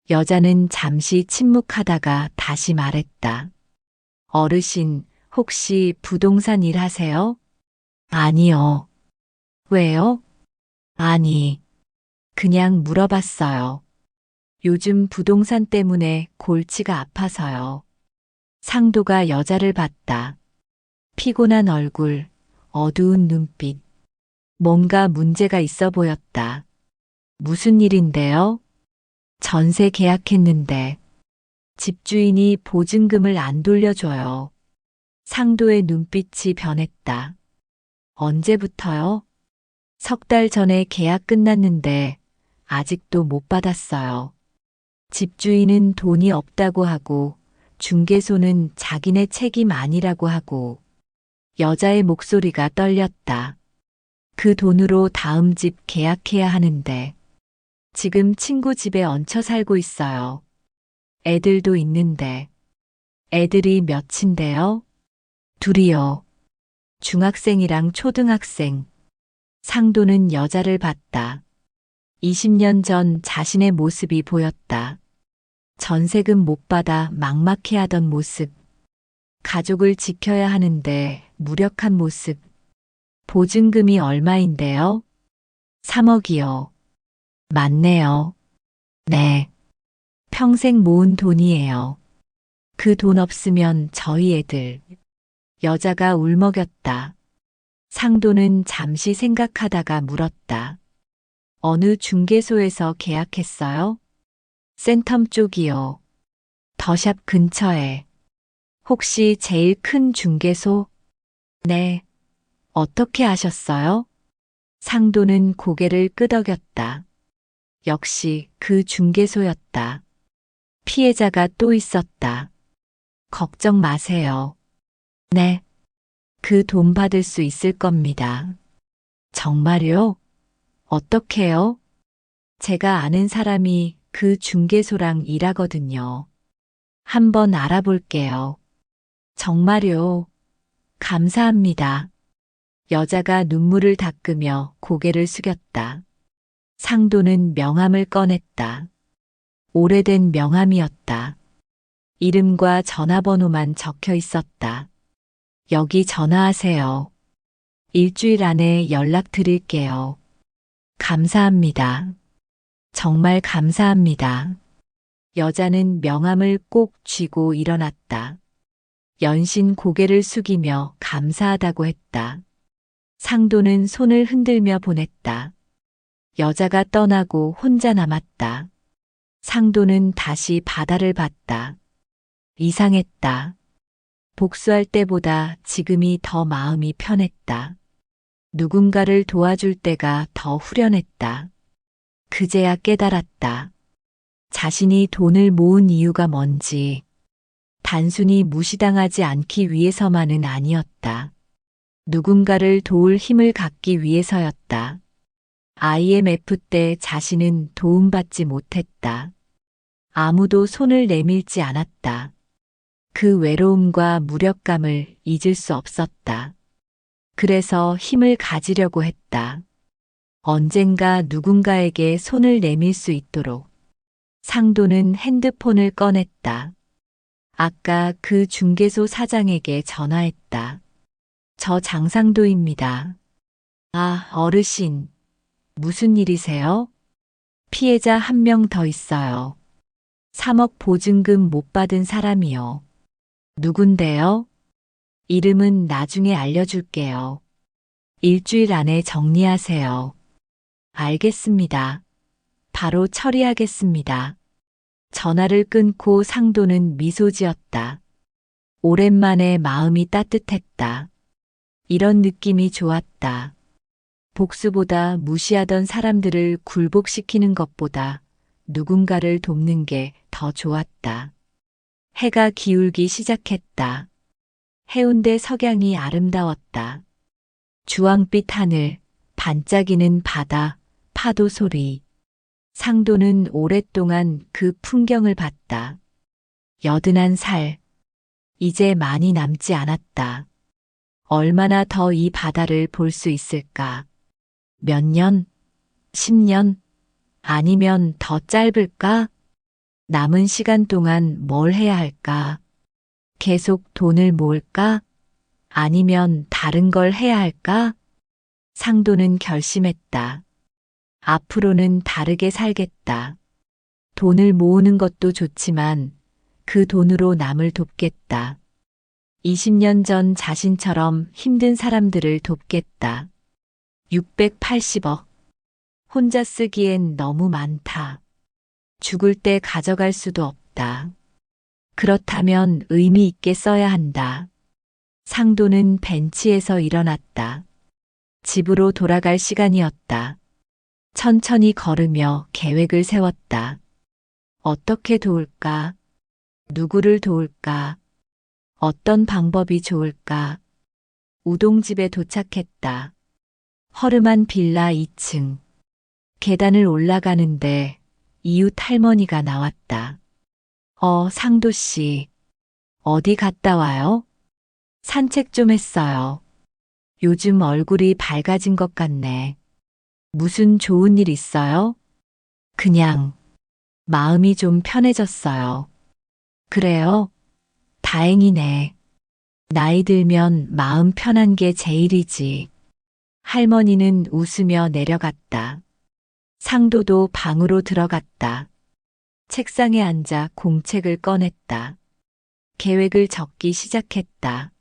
Speaker 2: 여자는 잠시 침묵하다가 다시 말했다. 어르신, 혹시 부동산 일 하세요? 아니요. 왜요? 아니, 그냥 물어봤어요. 요즘 부동산 때문에 골치가 아파서요. 상도가 여자를 봤다. 피곤한 얼굴, 어두운 눈빛. 뭔가 문제가 있어 보였다. 무슨 일인데요? 전세 계약했는데 집주인이 보증금을 안 돌려줘요. 상도의 눈빛이 변했다. 언제부터요? 3달 전에 계약 끝났는데 아직도 못 받았어요. 집주인은 돈이 없다고 하고 중개소는 자기네 책임 아니라고 하고. 여자의 목소리가 떨렸다. 그 돈으로 다음 집 계약해야 하는데 지금 친구 집에 얹혀 살고 있어요. 애들도 있는데. 애들이 몇인데요? 둘이요. 중학생이랑 초등학생. 상도는 여자를 봤다. 20년 전 자신의 모습이 보였다. 전세금 못 받아 막막해하던 모습. 가족을 지켜야 하는데 무력한 모습. 보증금이 얼마인데요? 3억이요. 맞네요. 네. 평생 모은 돈이에요. 그 돈 없으면 저희 애들. 여자가 울먹였다. 상도는 잠시 생각하다가 물었다. 어느 중개소에서 계약했어요? 센텀 쪽이요. 더샵 근처에. 혹시 제일 큰 중개소? 네. 어떻게 아셨어요? 상도는 고개를 끄덕였다. 역시 그 중개소였다. 피해자가 또 있었다. 걱정 마세요. 네. 그 돈 받을 수 있을 겁니다. 정말요? 어떻게요? 제가 아는 사람이 그 중개소랑 일하거든요. 한번 알아볼게요. 정말요? 감사합니다. 여자가 눈물을 닦으며 고개를 숙였다. 상도는 명함을 꺼냈다. 오래된 명함이었다. 이름과 전화번호만 적혀 있었다. 여기 전화하세요. 일주일 안에 연락드릴게요. 감사합니다. 정말 감사합니다. 여자는 명함을 꼭 쥐고 일어났다. 연신 고개를 숙이며 감사하다고 했다. 상도는 손을 흔들며 보냈다. 여자가 떠나고 혼자 남았다. 상도는 다시 바다를 봤다. 이상했다. 복수할 때보다 지금이 더 마음이 편했다. 누군가를 도와줄 때가 더 후련했다. 그제야 깨달았다. 자신이 돈을 모은 이유가 뭔지. 단순히 무시당하지 않기 위해서만은 아니었다. 누군가를 도울 힘을 갖기 위해서였다. IMF 때 자신은 도움받지 못했다. 아무도 손을 내밀지 않았다. 그 외로움과 무력감을 잊을 수 없었다. 그래서 힘을 가지려고 했다. 언젠가 누군가에게 손을 내밀 수 있도록. 상도는 핸드폰을 꺼냈다. 아까 그 중개소 사장에게 전화했다. 저 장상도입니다. 아, 어르신. 무슨 일이세요? 피해자 한 명 더 있어요. 3억 보증금 못 받은 사람이요. 누군데요? 이름은 나중에 알려줄게요. 일주일 안에 정리하세요. 알겠습니다. 바로 처리하겠습니다. 전화를 끊고 상도는 미소 지었다. 오랜만에 마음이 따뜻했다. 이런 느낌이 좋았다. 복수보다 무시하던 사람들을 굴복시키는 것보다 누군가를 돕는 게 더 좋았다. 해가 기울기 시작했다. 해운대 석양이 아름다웠다. 주황빛 하늘, 반짝이는 바다, 파도 소리. 상도는 오랫동안 그 풍경을 봤다. 81살. 이제 많이 남지 않았다. 얼마나 더 이 바다를 볼 수 있을까? 몇 년? 10년? 아니면 더 짧을까? 남은 시간 동안 뭘 해야 할까? 계속 돈을 모을까? 아니면 다른 걸 해야 할까? 상도는 결심했다. 앞으로는 다르게 살겠다. 돈을 모으는 것도 좋지만 그 돈으로 남을 돕겠다. 20년 전 자신처럼 힘든 사람들을 돕겠다. 680억. 혼자 쓰기엔 너무 많다. 죽을 때 가져갈 수도 없다. 그렇다면 의미 있게 써야 한다. 상도는 벤치에서 일어났다. 집으로 돌아갈 시간이었다. 천천히 걸으며 계획을 세웠다. 어떻게 도울까? 누구를 도울까? 어떤 방법이 좋을까? 우동집에 도착했다. 허름한 빌라 2층. 계단을 올라가는데 이웃 할머니가 나왔다. 상도 씨. 어디 갔다 와요? 산책 좀 했어요. 요즘 얼굴이 밝아진 것 같네. 무슨 좋은 일 있어요? 그냥 마음이 좀 편해졌어요. 그래요? 다행이네. 나이 들면 마음 편한 게 제일이지. 할머니는 웃으며 내려갔다. 상도도 방으로 들어갔다. 책상에 앉아 공책을 꺼냈다. 계획을 적기 시작했다.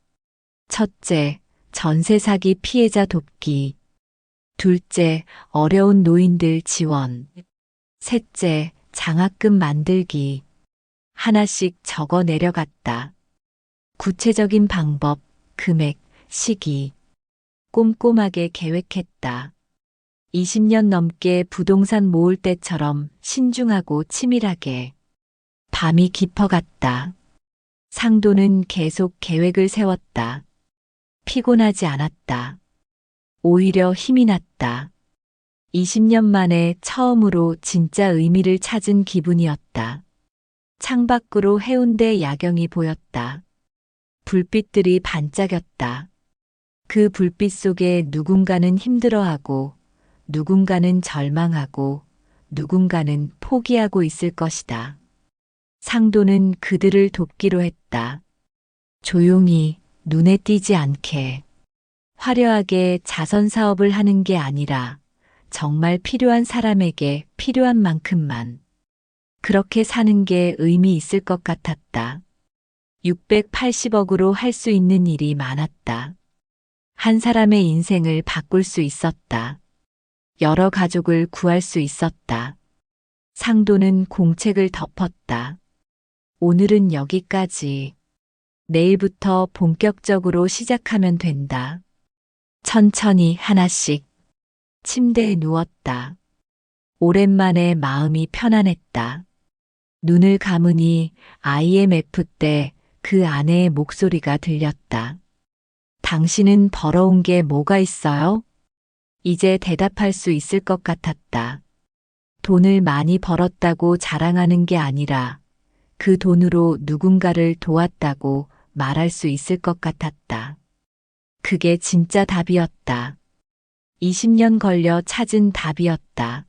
Speaker 2: 첫째, 전세 사기 피해자 돕기. 둘째, 어려운 노인들 지원. 셋째, 장학금 만들기. 하나씩 적어 내려갔다. 구체적인 방법, 금액, 시기. 꼼꼼하게 계획했다. 20년 넘게 부동산 모을 때처럼 신중하고 치밀하게. 밤이 깊어갔다. 상도는 계속 계획을 세웠다. 피곤하지 않았다. 오히려 힘이 났다. 20년 만에 처음으로 진짜 의미를 찾은 기분이었다. 창밖으로 해운대 야경이 보였다. 불빛들이 반짝였다. 그 불빛 속에 누군가는 힘들어하고, 누군가는 절망하고, 누군가는 포기하고 있을 것이다. 상도는 그들을 돕기로 했다. 조용히, 눈에 띄지 않게. 화려하게 자선 사업을 하는 게 아니라 정말 필요한 사람에게 필요한 만큼만. 그렇게 사는 게 의미 있을 것 같았다. 680억으로 할 수 있는 일이 많았다. 한 사람의 인생을 바꿀 수 있었다. 여러 가족을 구할 수 있었다. 상도는 공책을 덮었다. 오늘은 여기까지. 내일부터 본격적으로 시작하면 된다. 천천히 하나씩. 침대에 누웠다. 오랜만에 마음이 편안했다. 눈을 감으니 IMF 때 그 아내의 목소리가 들렸다. 당신은 벌어온 게 뭐가 있어요? 이제 대답할 수 있을 것 같았다. 돈을 많이 벌었다고 자랑하는 게 아니라 그 돈으로 누군가를 도왔다고 말할 수 있을 것 같았다. 그게 진짜 답이었다. 20년 걸려 찾은 답이었다.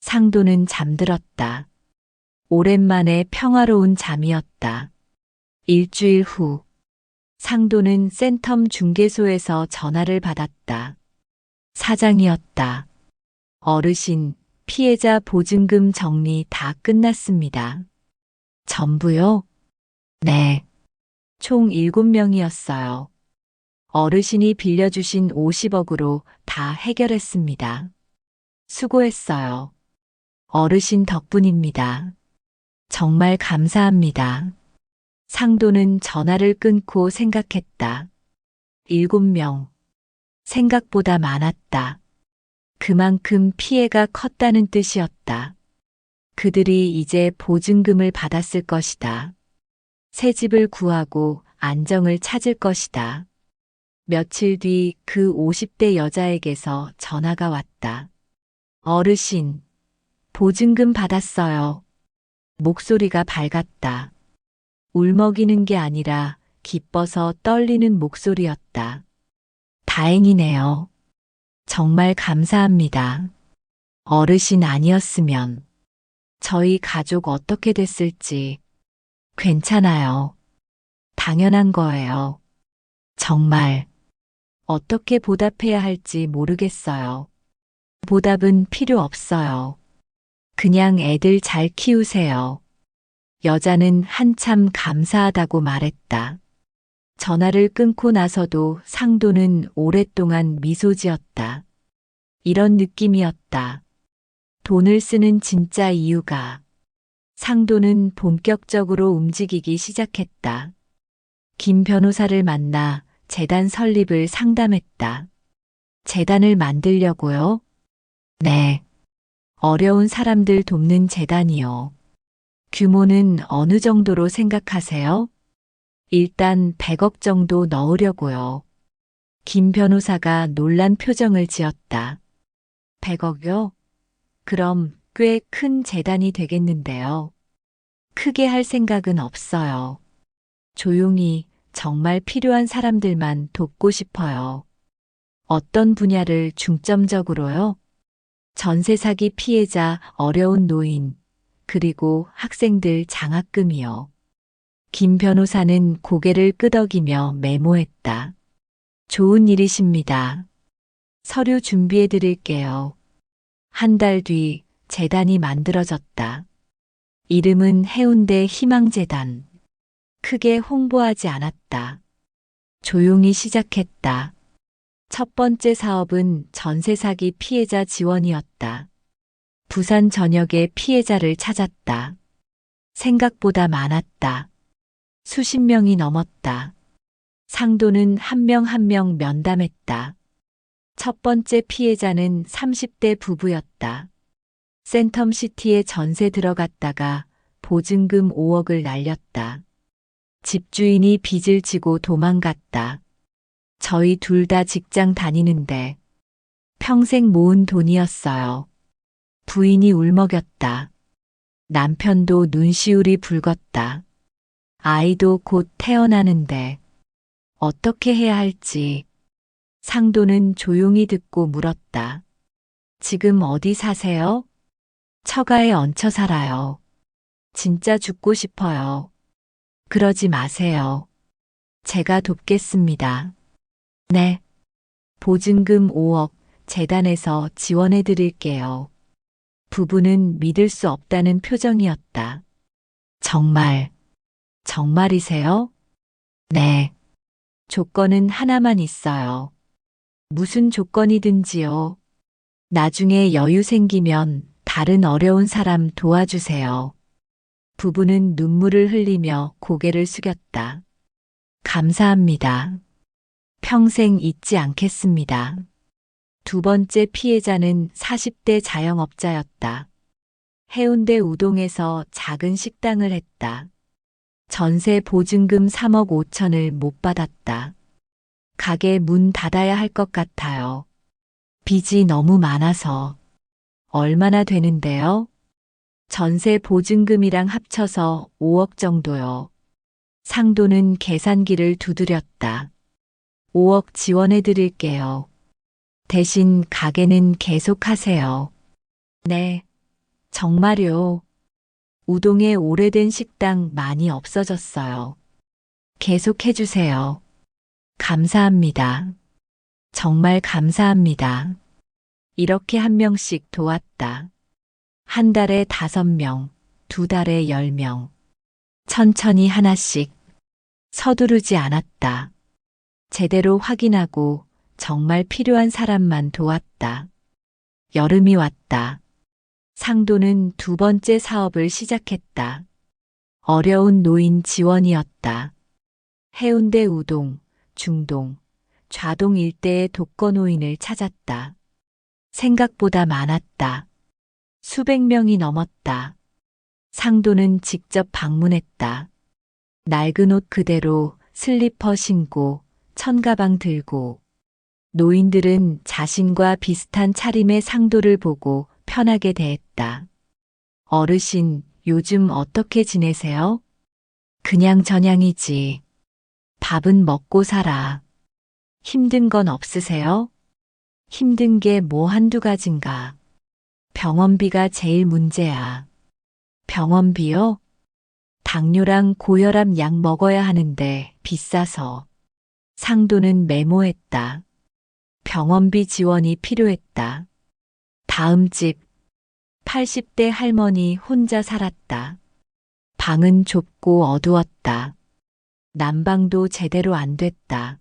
Speaker 2: 상도는 잠들었다. 오랜만에 평화로운 잠이었다. 일주일 후, 상도는 센텀 중개소에서 전화를 받았다. 사장이었다. 어르신, 피해자 보증금 정리 다 끝났습니다. 전부요? 네. 총 7명이었어요. 어르신이 빌려주신 50억으로 다 해결했습니다. 수고했어요. 어르신 덕분입니다. 정말 감사합니다. 상도는 전화를 끊고 생각했다. 7명. 생각보다 많았다. 그만큼 피해가 컸다는 뜻이었다. 그들이 이제 보증금을 받았을 것이다. 새 집을 구하고 안정을 찾을 것이다. 며칠 뒤 그 50대 여자에게서 전화가 왔다. 어르신, 보증금 받았어요. 목소리가 밝았다. 울먹이는 게 아니라 기뻐서 떨리는 목소리였다. 다행이네요. 정말 감사합니다. 어르신 아니었으면 저희 가족 어떻게 됐을지. 괜찮아요. 당연한 거예요. 정말 어떻게 보답해야 할지 모르겠어요. 보답은 필요 없어요. 그냥 애들 잘 키우세요. 여자는 한참 감사하다고 말했다. 전화를 끊고 나서도 상도는 오랫동안 미소 지었다. 이런 느낌이었다. 돈을 쓰는 진짜 이유가. 상도는 본격적으로 움직이기 시작했다. 김 변호사를 만나 재단 설립을 상담했다. 재단을 만들려고요? 네. 어려운 사람들 돕는 재단이요. 규모는 어느 정도로 생각하세요? 일단 100억 정도 넣으려고요. 김 변호사가 놀란 표정을 지었다. 100억요? 그럼 꽤 큰 재단이 되겠는데요. 크게 할 생각은 없어요. 조용히 정말 필요한 사람들만 돕고 싶어요. 어떤 분야를 중점적으로요? 전세 사기 피해자, 어려운 노인, 그리고 학생들 장학금이요. 김 변호사는 고개를 끄덕이며 메모했다. 좋은 일이십니다. 서류 준비해 드릴게요. 한 달 뒤 재단이 만들어졌다. 이름은 해운대 희망재단. 크게 홍보하지 않았다. 조용히 시작했다. 첫 번째 사업은 전세 사기 피해자 지원이었다. 부산 전역의 피해자를 찾았다. 생각보다 많았다. 수십 명이 넘었다. 상도는 한 명 한 명 면담했다. 첫 번째 피해자는 30대 부부였다. 센텀시티에 전세 들어갔다가 보증금 5억을 날렸다. 집주인이 빚을 지고 도망갔다. 저희 둘 다 직장 다니는데 평생 모은 돈이었어요. 부인이 울먹였다. 남편도 눈시울이 붉었다. 아이도 곧 태어나는데 어떻게 해야 할지. 상도는 조용히 듣고 물었다. 지금 어디 사세요? 처가에 얹혀 살아요. 진짜 죽고 싶어요. 그러지 마세요. 제가 돕겠습니다. 네. 보증금 5억 재단에서 지원해 드릴게요. 부부는 믿을 수 없다는 표정이었다. 정말, 정말이세요? 네. 조건은 하나만 있어요. 무슨 조건이든지요. 나중에 여유 생기면 다른 어려운 사람 도와주세요. 부부는 눈물을 흘리며 고개를 숙였다. 감사합니다. 평생 잊지 않겠습니다. 두 번째 피해자는 40대 자영업자였다. 해운대 우동에서 작은 식당을 했다. 전세 보증금 3억 5천을 못 받았다. 가게 문 닫아야 할 것 같아요. 빚이 너무 많아서. 얼마나 되는데요? 전세 보증금이랑 합쳐서 5억 정도요. 상도는 계산기를 두드렸다. 5억 지원해 드릴게요. 대신 가게는 계속하세요. 네, 정말요. 우동에 오래된 식당 많이 없어졌어요. 계속해 주세요. 감사합니다. 정말 감사합니다. 이렇게 한 명씩 도왔다. 한 달에 5명, 2달에 10명. 천천히 하나씩. 서두르지 않았다. 제대로 확인하고 정말 필요한 사람만 도왔다. 여름이 왔다. 상도는 2번째 사업을 시작했다. 어려운 노인 지원이었다. 해운대 우동, 중동, 좌동 일대의 독거노인을 찾았다. 생각보다 많았다. 수백 명이 넘었다. 상도는 직접 방문했다. 낡은 옷 그대로 슬리퍼 신고 천가방 들고 노인들은 자신과 비슷한 차림의 상도를 보고 편하게 대했다. 어르신, 요즘 어떻게 지내세요? 그냥 저냥이지. 밥은 먹고 살아. 힘든 건 없으세요? 힘든 게 뭐 한두 가진가. 병원비가 제일 문제야. 병원비요? 당뇨랑 고혈압 약 먹어야 하는데 비싸서. 상도는 메모했다. 병원비 지원이 필요했다. 다음 집. 80대 할머니 혼자 살았다. 방은 좁고 어두웠다. 난방도 제대로 안 됐다.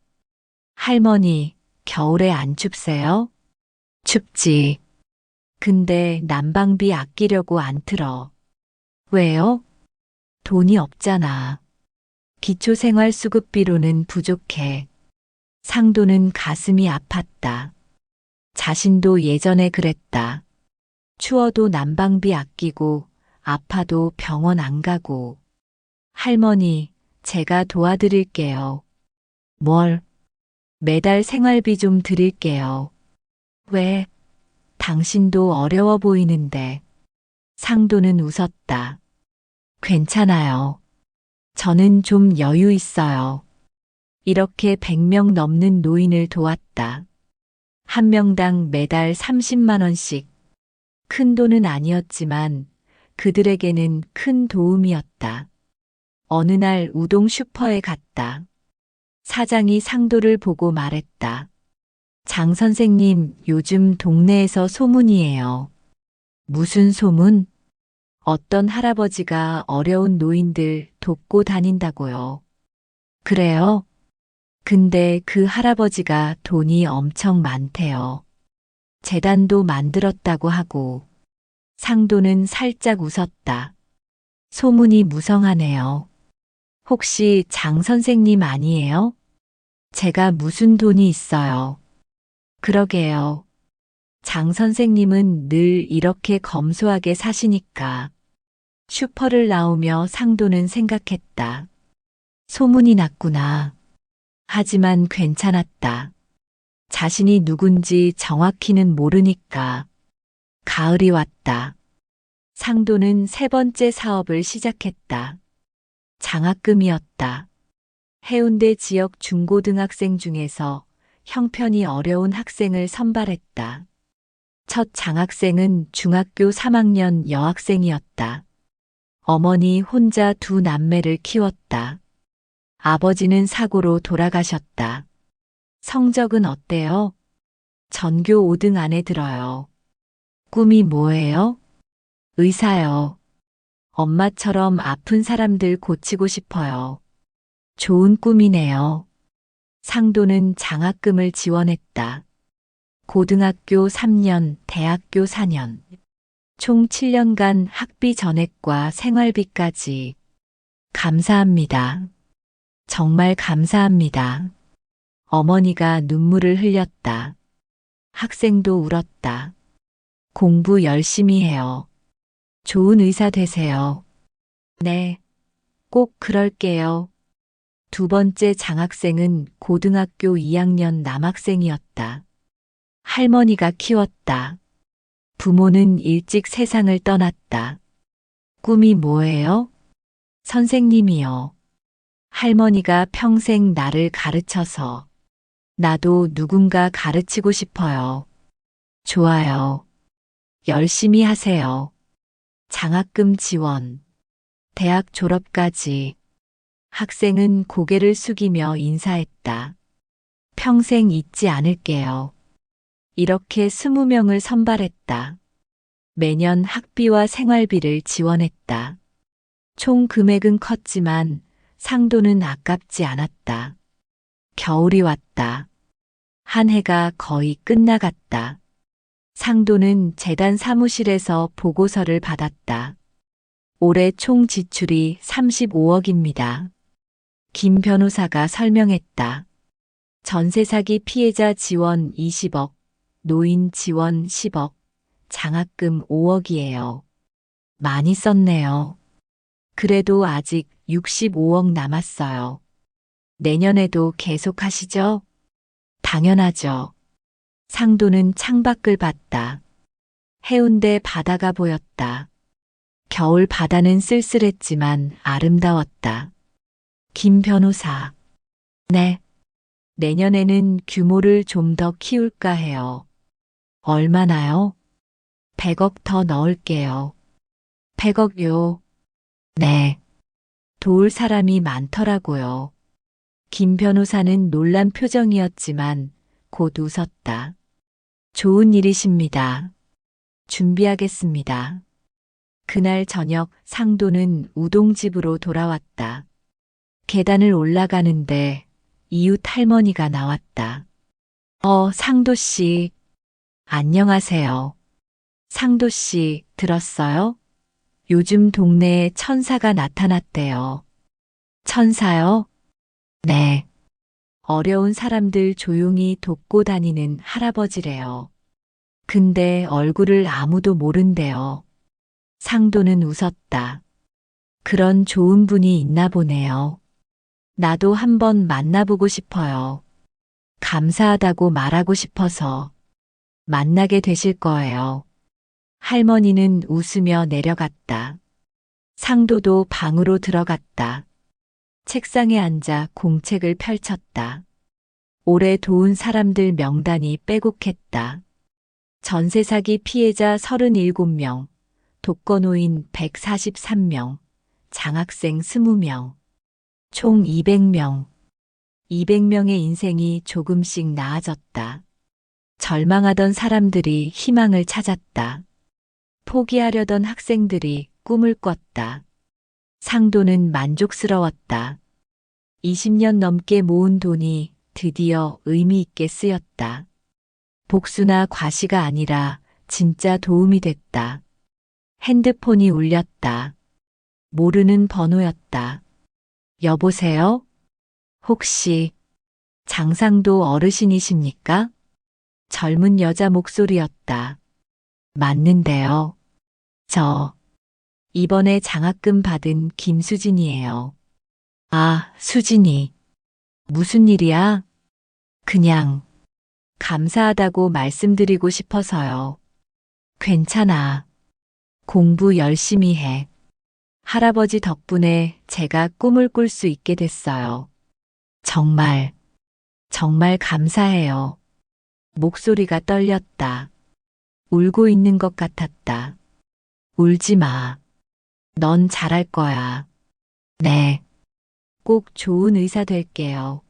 Speaker 2: 할머니, 겨울에 안 춥세요? 춥지. 근데 난방비 아끼려고 안 틀어. 왜요? 돈이 없잖아. 기초생활수급비로는 부족해. 상도는 가슴이 아팠다. 자신도 예전에 그랬다. 추워도 난방비 아끼고 아파도 병원 안 가고. 할머니, 제가 도와드릴게요. 뭘? 매달 생활비 좀 드릴게요. 왜? 당신도 어려워 보이는데. 상도는 웃었다. 괜찮아요. 저는 좀 여유 있어요. 이렇게 100명 넘는 노인을 도왔다. 한 명당 매달 30만 원씩. 큰 돈은 아니었지만 그들에게는 큰 도움이었다. 어느 날 우동 슈퍼에 갔다. 사장이 상도를 보고 말했다. 장 선생님, 요즘 동네에서 소문이에요. 무슨 소문? 어떤 할아버지가 어려운 노인들 돕고 다닌다고요. 그래요? 근데 그 할아버지가 돈이 엄청 많대요. 재단도 만들었다고 하고. 상도는 살짝 웃었다. 소문이 무성하네요. 혹시 장 선생님 아니에요? 제가 무슨 돈이 있어요. 그러게요. 장 선생님은 늘 이렇게 검소하게 사시니까. 슈퍼를 나오며 상도는 생각했다. 소문이 났구나. 하지만 괜찮았다. 자신이 누군지 정확히는 모르니까. 가을이 왔다. 상도는 3번째 사업을 시작했다. 장학금이었다. 해운대 지역 중고등학생 중에서 형편이 어려운 학생을 선발했다. 첫 장학생은 중학교 3학년 여학생이었다. 어머니 혼자 2 남매를 키웠다. 아버지는 사고로 돌아가셨다. 성적은 어때요? 전교 5등 안에 들어요. 꿈이 뭐예요? 의사요. 엄마처럼 아픈 사람들 고치고 싶어요. 좋은 꿈이네요. 상도는 장학금을 지원했다. 고등학교 3년, 대학교 4년. 총 7년간 학비 전액과 생활비까지. 감사합니다. 정말 감사합니다. 어머니가 눈물을 흘렸다. 학생도 울었다. 공부 열심히 해요. 좋은 의사 되세요. 네, 꼭 그럴게요. 2번째 장학생은 고등학교 2학년 남학생이었다. 할머니가 키웠다. 부모는 일찍 세상을 떠났다. 꿈이 뭐예요? 선생님이요. 할머니가 평생 나를 가르쳐서 나도 누군가 가르치고 싶어요. 좋아요. 열심히 하세요. 장학금 지원, 대학 졸업까지. 학생은 고개를 숙이며 인사했다. 평생 잊지 않을게요. 이렇게 20명을 선발했다. 매년 학비와 생활비를 지원했다. 총 금액은 컸지만 상도는 아깝지 않았다. 겨울이 왔다. 한 해가 거의 끝나갔다. 상도는 재단 사무실에서 보고서를 받았다. 올해 총 지출이 35억입니다. 김 변호사가 설명했다. 전세 사기 피해자 지원 20억, 노인 지원 10억, 장학금 5억이에요. 많이 썼네요. 그래도 아직 65억 남았어요. 내년에도 계속 하시죠? 당연하죠. 상도는 창밖을 봤다. 해운대 바다가 보였다. 겨울 바다는 쓸쓸했지만 아름다웠다. 김 변호사. 네. 내년에는 규모를 좀 더 키울까 해요. 얼마나요? 100억 더 넣을게요. 100억요? 네. 도울 사람이 많더라고요. 김 변호사는 놀란 표정이었지만 곧 웃었다. 좋은 일이십니다. 준비하겠습니다. 그날 저녁 상도는 우동집으로 돌아왔다. 계단을 올라가는데 이웃 할머니가 나왔다. 상도 씨. 안녕하세요. 상도 씨, 들었어요? 요즘 동네에 천사가 나타났대요. 천사요? 네. 어려운 사람들 조용히 돕고 다니는 할아버지래요. 근데 얼굴을 아무도 모른대요. 상도는 웃었다. 그런 좋은 분이 있나 보네요. 나도 한번 만나보고 싶어요. 감사하다고 말하고 싶어서. 만나게 되실 거예요. 할머니는 웃으며 내려갔다. 상도도 방으로 들어갔다. 책상에 앉아 공책을 펼쳤다. 올해 도운 사람들 명단이 빼곡했다. 전세 사기 피해자 37명, 독거노인 143명, 장학생 20명, 총 200명. 200명의 인생이 조금씩 나아졌다. 절망하던 사람들이 희망을 찾았다. 포기하려던 학생들이 꿈을 꿨다. 상도는 만족스러웠다. 20년 넘게 모은 돈이 드디어 의미 있게 쓰였다. 복수나 과시가 아니라 진짜 도움이 됐다. 핸드폰이 울렸다. 모르는 번호였다. 여보세요? 혹시 장상도 어르신이십니까? 젊은 여자 목소리였다. 맞는데요. 저 이번에 장학금 받은 김수진이에요. 아, 수진이. 무슨 일이야? 그냥 감사하다고 말씀드리고 싶어서요. 괜찮아. 공부 열심히 해. 할아버지 덕분에 제가 꿈을 꿀 수 있게 됐어요. 정말, 정말 감사해요. 목소리가 떨렸다. 울고 있는 것 같았다. 울지 마. 넌 잘할 거야. 네. 꼭 좋은 의사 될게요.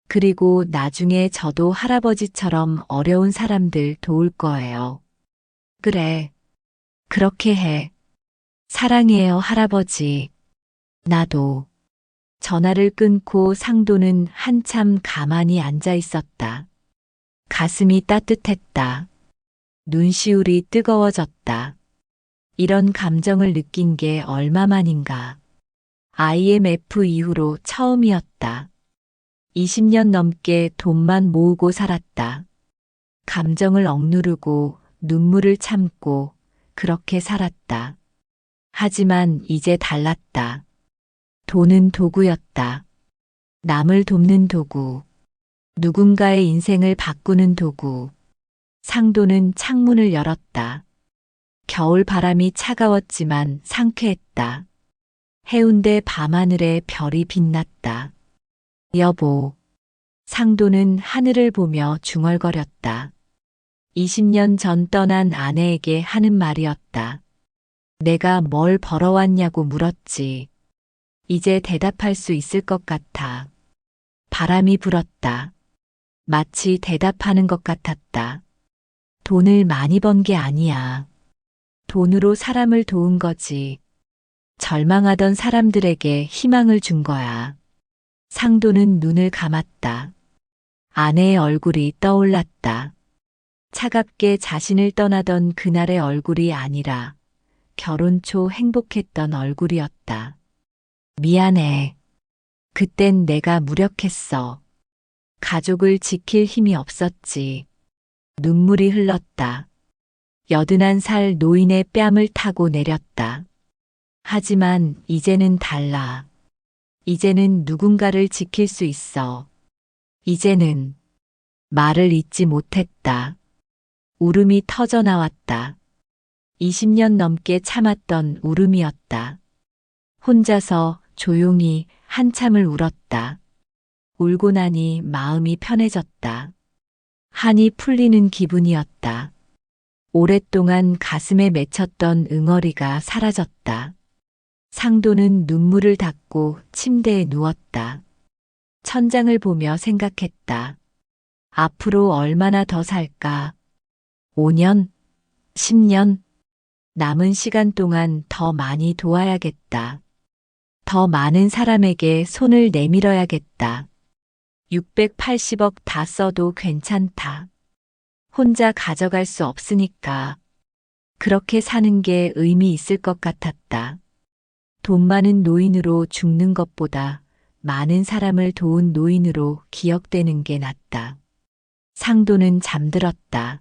Speaker 2: 그리고 나중에 저도 할아버지처럼 어려운 사람들 도울 거예요. 그래. 그렇게 해. 사랑해요, 할아버지. 나도. 전화를 끊고 상도는 한참 가만히 앉아 있었다. 가슴이 따뜻했다. 눈시울이 뜨거워졌다. 이런 감정을 느낀 게 얼마만인가. IMF 이후로 처음이었다. 20년 넘게 돈만 모으고 살았다. 감정을 억누르고 눈물을 참고 그렇게 살았다. 하지만 이제 달랐다. 돈은 도구였다. 남을 돕는 도구. 누군가의 인생을 바꾸는 도구. 상도는 창문을 열었다. 겨울 바람이 차가웠지만 상쾌했다. 해운대 밤하늘에 별이 빛났다. 여보. 상도는 하늘을 보며 중얼거렸다. 20년 전 떠난 아내에게 하는 말이었다. 내가 뭘 벌어왔냐고 물었지. 이제 대답할 수 있을 것 같아. 바람이 불었다. 마치 대답하는 것 같았다. 돈을 많이 번 게 아니야. 돈으로 사람을 도운 거지. 절망하던 사람들에게 희망을 준 거야. 상도는 눈을 감았다. 아내의 얼굴이 떠올랐다. 차갑게 자신을 떠나던 그날의 얼굴이 아니라 결혼 초 행복했던 얼굴이었다. 미안해. 그땐 내가 무력했어. 가족을 지킬 힘이 없었지. 눈물이 흘렀다. 81살 노인의 뺨을 타고 내렸다. 하지만 이제는 달라. 이제는 누군가를 지킬 수 있어. 이제는 말을 잇지 못했다. 울음이 터져 나왔다. 20년 넘게 참았던 울음이었다. 혼자서 조용히 한참을 울었다. 울고 나니 마음이 편해졌다. 한이 풀리는 기분이었다. 오랫동안 가슴에 맺혔던 응어리가 사라졌다. 상도는 눈물을 닦고 침대에 누웠다. 천장을 보며 생각했다. 앞으로 얼마나 더 살까? 5년? 10년? 남은 시간 동안 더 많이 도와야겠다. 더 많은 사람에게 손을 내밀어야겠다. 680억 다 써도 괜찮다. 혼자 가져갈 수 없으니까. 그렇게 사는 게 의미 있을 것 같았다. 돈 많은 노인으로 죽는 것보다 많은 사람을 도운 노인으로 기억되는 게 낫다. 상도는 잠들었다.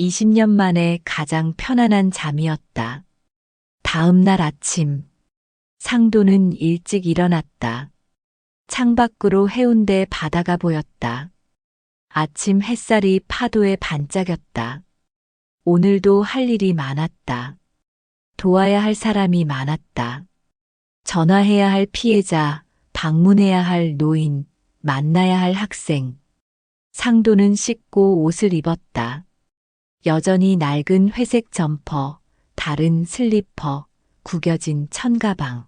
Speaker 2: 20년 만에 가장 편안한 잠이었다. 다음 날 아침, 상도는 일찍 일어났다. 창밖으로 해운대 바다가 보였다. 아침 햇살이 파도에 반짝였다. 오늘도 할 일이 많았다. 도와야 할 사람이 많았다. 전화해야 할 피해자, 방문해야 할 노인, 만나야 할 학생. 상도는 씻고 옷을 입었다. 여전히 낡은 회색 점퍼, 다른 슬리퍼, 구겨진 천가방.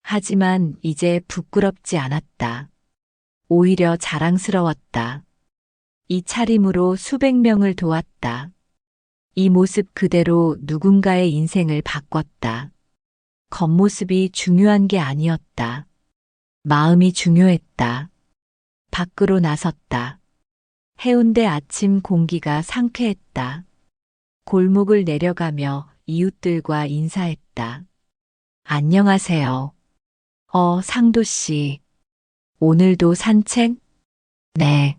Speaker 2: 하지만 이제 부끄럽지 않았다. 오히려 자랑스러웠다. 이 차림으로 수백 명을 도왔다. 이 모습 그대로 누군가의 인생을 바꿨다. 겉모습이 중요한 게 아니었다. 마음이 중요했다. 밖으로 나섰다. 해운대 아침 공기가 상쾌했다. 골목을 내려가며 이웃들과 인사했다. 안녕하세요. 상도 씨. 오늘도 산책? 네.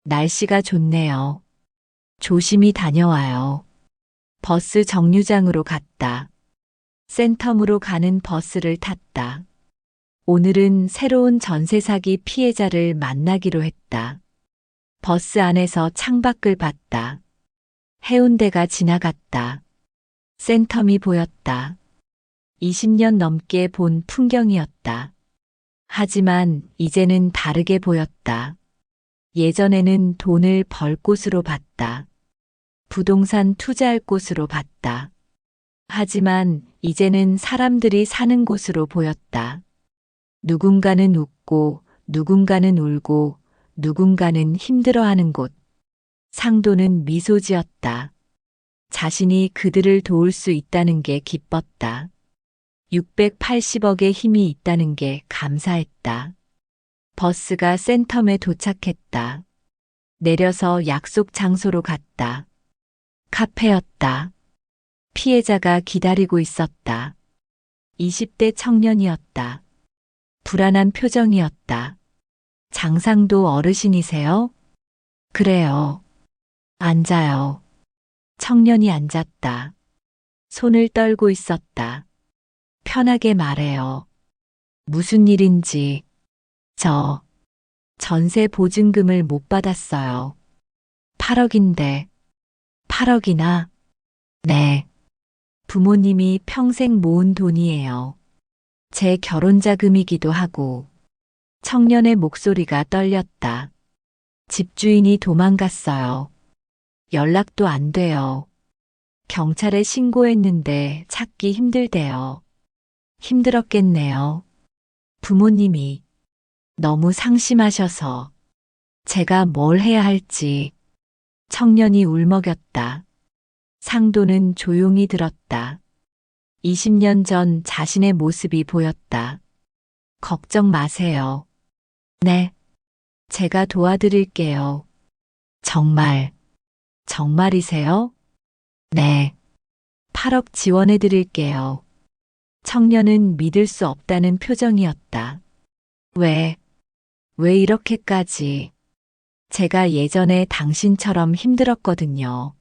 Speaker 2: 날씨가 좋네요. 조심히 다녀와요. 버스 정류장으로 갔다. 센텀으로 가는 버스를 탔다. 오늘은 새로운 전세 사기 피해자를 만나기로 했다. 버스 안에서 창밖을 봤다. 해운대가 지나갔다. 센텀이 보였다. 20년 넘게 본 풍경이었다. 하지만 이제는 다르게 보였다. 예전에는 돈을 벌 곳으로 봤다. 부동산 투자할 곳으로 봤다. 하지만 이제는 사람들이 사는 곳으로 보였다. 누군가는 웃고, 누군가는 울고, 누군가는 힘들어하는 곳. 상도는 미소 지었다. 자신이 그들을 도울 수 있다는 게 기뻤다. 680억의 힘이 있다는 게 감사했다. 버스가 센텀에 도착했다. 내려서 약속 장소로 갔다. 카페였다. 피해자가 기다리고 있었다. 20대 청년이었다. 불안한 표정이었다. 장상도 어르신이세요? 그래요. 앉아요. 청년이 앉았다. 손을 떨고 있었다. 편하게 말해요. 무슨 일인지. 저 전세 보증금을 못 받았어요. 8억인데 8억이나? 네. 부모님이 평생 모은 돈이에요. 제 결혼 자금이기도 하고. 청년의 목소리가 떨렸다. 집주인이 도망갔어요. 연락도 안 돼요. 경찰에 신고했는데 찾기 힘들대요. 힘들었겠네요. 부모님이 너무 상심하셔서 제가 뭘 해야 할지. 청년이 울먹였다. 상도는 조용히 들었다. 20년 전 자신의 모습이 보였다. 걱정 마세요. 네. 제가 도와드릴게요. 정말, 정말이세요? 네. 8억 지원해 드릴게요. 청년은 믿을 수 없다는 표정이었다. 왜 이렇게까지? 제가 예전에 당신처럼 힘들었거든요.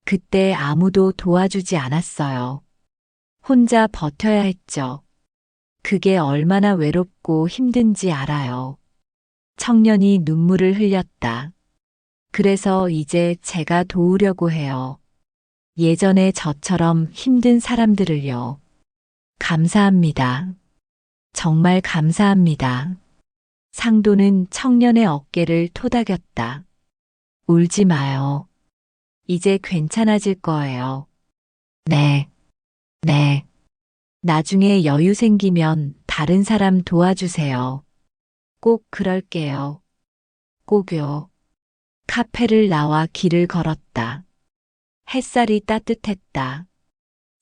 Speaker 2: 그때 아무도 도와주지 않았어요. 혼자 버텨야 했죠. 그게 얼마나 외롭고 힘든지 알아요. 청년이 눈물을 흘렸다. 그래서 이제 제가 도우려고 해요. 예전에 저처럼 힘든 사람들을요. 감사합니다. 정말 감사합니다. 상도는 청년의 어깨를 토닥였다. 울지 마요. 이제 괜찮아질 거예요. 네. 나중에 여유 생기면 다른 사람 도와주세요. 꼭 그럴게요. 꼭요. 카페를 나와 길을 걸었다. 햇살이 따뜻했다.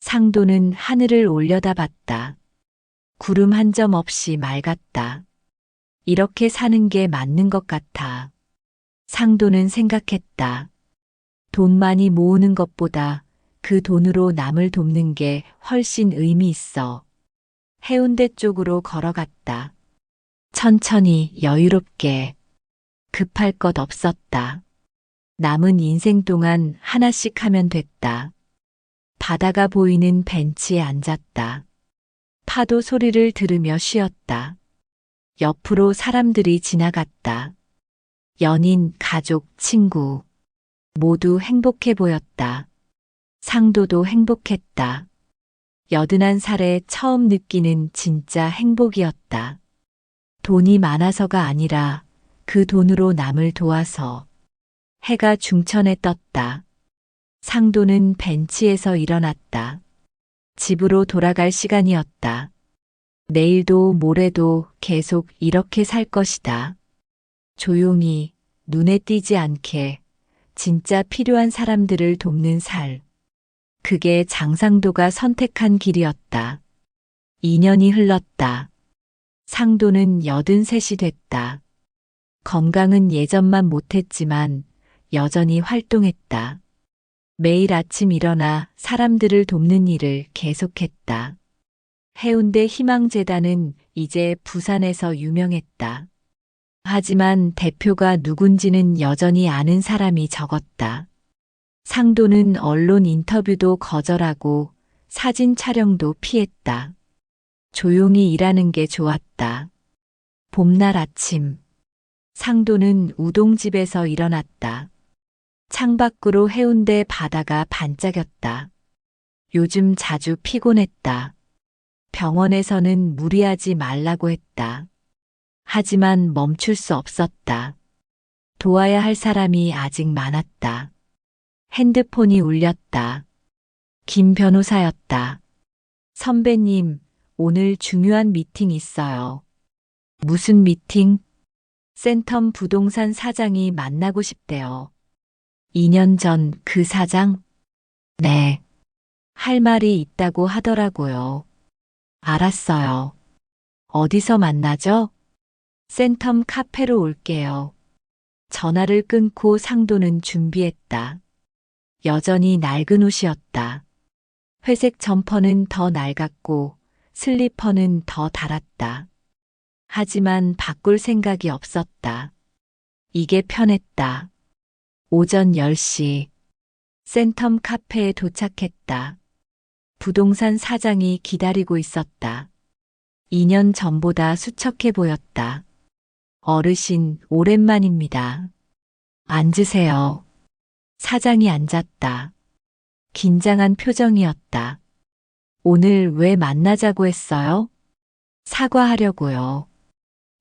Speaker 2: 상도는 하늘을 올려다봤다. 구름 한 점 없이 맑았다. 이렇게 사는 게 맞는 것 같아. 상도는 생각했다. 돈 많이 모으는 것보다 그 돈으로 남을 돕는 게 훨씬 의미 있어. 해운대 쪽으로 걸어갔다. 천천히 여유롭게. 급할 것 없었다. 남은 인생 동안 하나씩 하면 됐다. 바다가 보이는 벤치에 앉았다. 파도 소리를 들으며 쉬었다. 옆으로 사람들이 지나갔다. 연인, 가족, 친구. 모두 행복해 보였다. 상도도 행복했다. 81살에 처음 느끼는 진짜 행복이었다. 돈이 많아서가 아니라 그 돈으로 남을 도와서. 해가 중천에 떴다. 상도는 벤치에서 일어났다. 집으로 돌아갈 시간이었다. 내일도 모레도 계속 이렇게 살 것이다. 조용히, 눈에 띄지 않게, 진짜 필요한 사람들을 돕는 살. 그게 장상도가 선택한 길이었다. 2년이 흘렀다. 상도는 83이 됐다. 건강은 예전만 못했지만 여전히 활동했다. 매일 아침 일어나 사람들을 돕는 일을 계속했다. 해운대 희망재단은 이제 부산에서 유명했다. 하지만 대표가 누군지는 여전히 아는 사람이 적었다. 상도는 언론 인터뷰도 거절하고 사진 촬영도 피했다. 조용히 일하는 게 좋았다. 봄날 아침. 상도는 우동집에서 일어났다. 창밖으로 해운대 바다가 반짝였다. 요즘 자주 피곤했다. 병원에서는 무리하지 말라고 했다. 하지만 멈출 수 없었다. 도와야 할 사람이 아직 많았다. 핸드폰이 울렸다. 김 변호사였다. 선배님, 오늘 중요한 미팅 있어요. 무슨 미팅? 센텀 부동산 사장이 만나고 싶대요. 2년 전 그 사장? 네. 할 말이 있다고 하더라고요. 알았어요. 어디서 만나죠? 센텀 카페로 올게요. 전화를 끊고 상도는 준비했다. 여전히 낡은 옷이었다. 회색 점퍼는 더 낡았고 슬리퍼는 더 닳았다. 하지만 바꿀 생각이 없었다. 이게 편했다. 오전 10시 센텀 카페에 도착했다. 부동산 사장이 기다리고 있었다. 2년 전보다 수척해 보였다. 어르신, 오랜만입니다. 앉으세요. 사장이 앉았다. 긴장한 표정이었다. 오늘 왜 만나자고 했어요? 사과하려고요.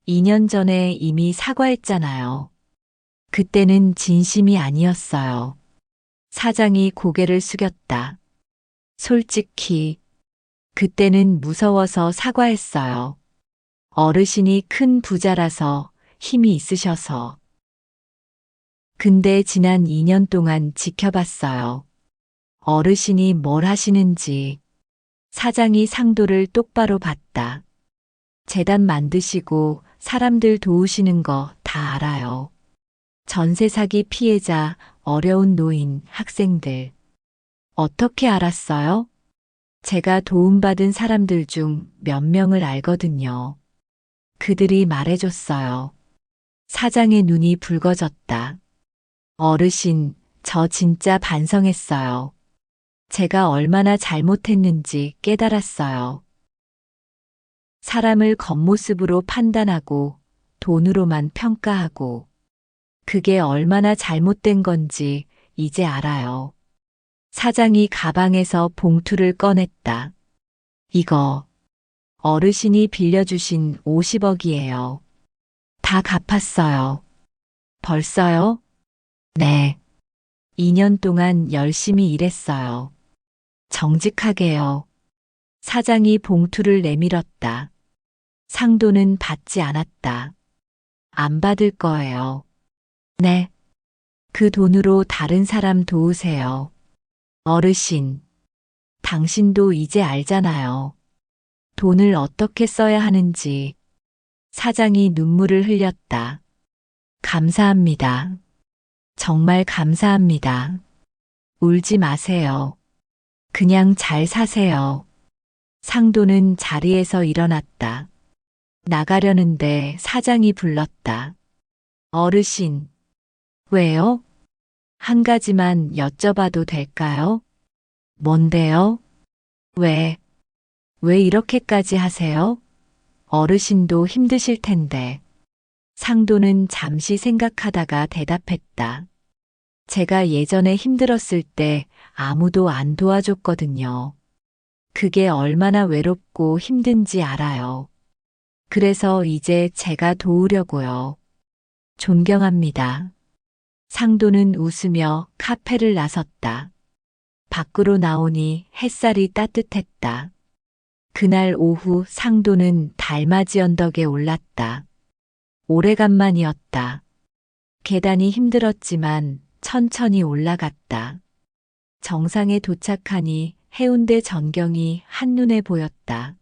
Speaker 2: 2년 전에 이미 사과했잖아요. 그때는 진심이 아니었어요. 사장이 고개를 숙였다. 솔직히, 그때는 무서워서 사과했어요. 어르신이 큰 부자라서 힘이 있으셔서. 근데 지난 2년 동안 지켜봤어요. 어르신이 뭘 하시는지. 사장이 상도를 똑바로 봤다. 재단 만드시고 사람들 도우시는 거 다 알아요. 전세 사기 피해자, 어려운 노인, 학생들. 어떻게 알았어요? 제가 도움받은 사람들 중 몇 명을 알거든요. 그들이 말해줬어요. 사장의 눈이 붉어졌다. 어르신, 저 진짜 반성했어요. 제가 얼마나 잘못했는지 깨달았어요. 사람을 겉모습으로 판단하고 돈으로만 평가하고 그게 얼마나 잘못된 건지 이제 알아요. 사장이 가방에서 봉투를 꺼냈다. 이거 어르신이 빌려주신 50억이에요. 다 갚았어요. 벌써요? 네. 2년 동안 열심히 일했어요. 정직하게요. 사장이 봉투를 내밀었다. 상도는 받지 않았다. 안 받을 거예요. 네. 그 돈으로 다른 사람 도우세요. 어르신, 당신도 이제 알잖아요. 돈을 어떻게 써야 하는지. 사장이 눈물을 흘렸다. 감사합니다. 정말 감사합니다. 울지 마세요. 그냥 잘 사세요. 상도는 자리에서 일어났다. 나가려는데 사장이 불렀다. 어르신. 왜요? 한 가지만 여쭤봐도 될까요? 뭔데요? 왜 이렇게까지 하세요? 어르신도 힘드실 텐데. 상도는 잠시 생각하다가 대답했다. 제가 예전에 힘들었을 때 아무도 안 도와줬거든요. 그게 얼마나 외롭고 힘든지 알아요. 그래서 이제 제가 도우려고요. 존경합니다. 상도는 웃으며 카페를 나섰다. 밖으로 나오니 햇살이 따뜻했다. 그날 오후 상도는 달맞이 언덕에 올랐다. 오래간만이었다. 계단이 힘들었지만 천천히 올라갔다. 정상에 도착하니 해운대 전경이 한눈에 보였다.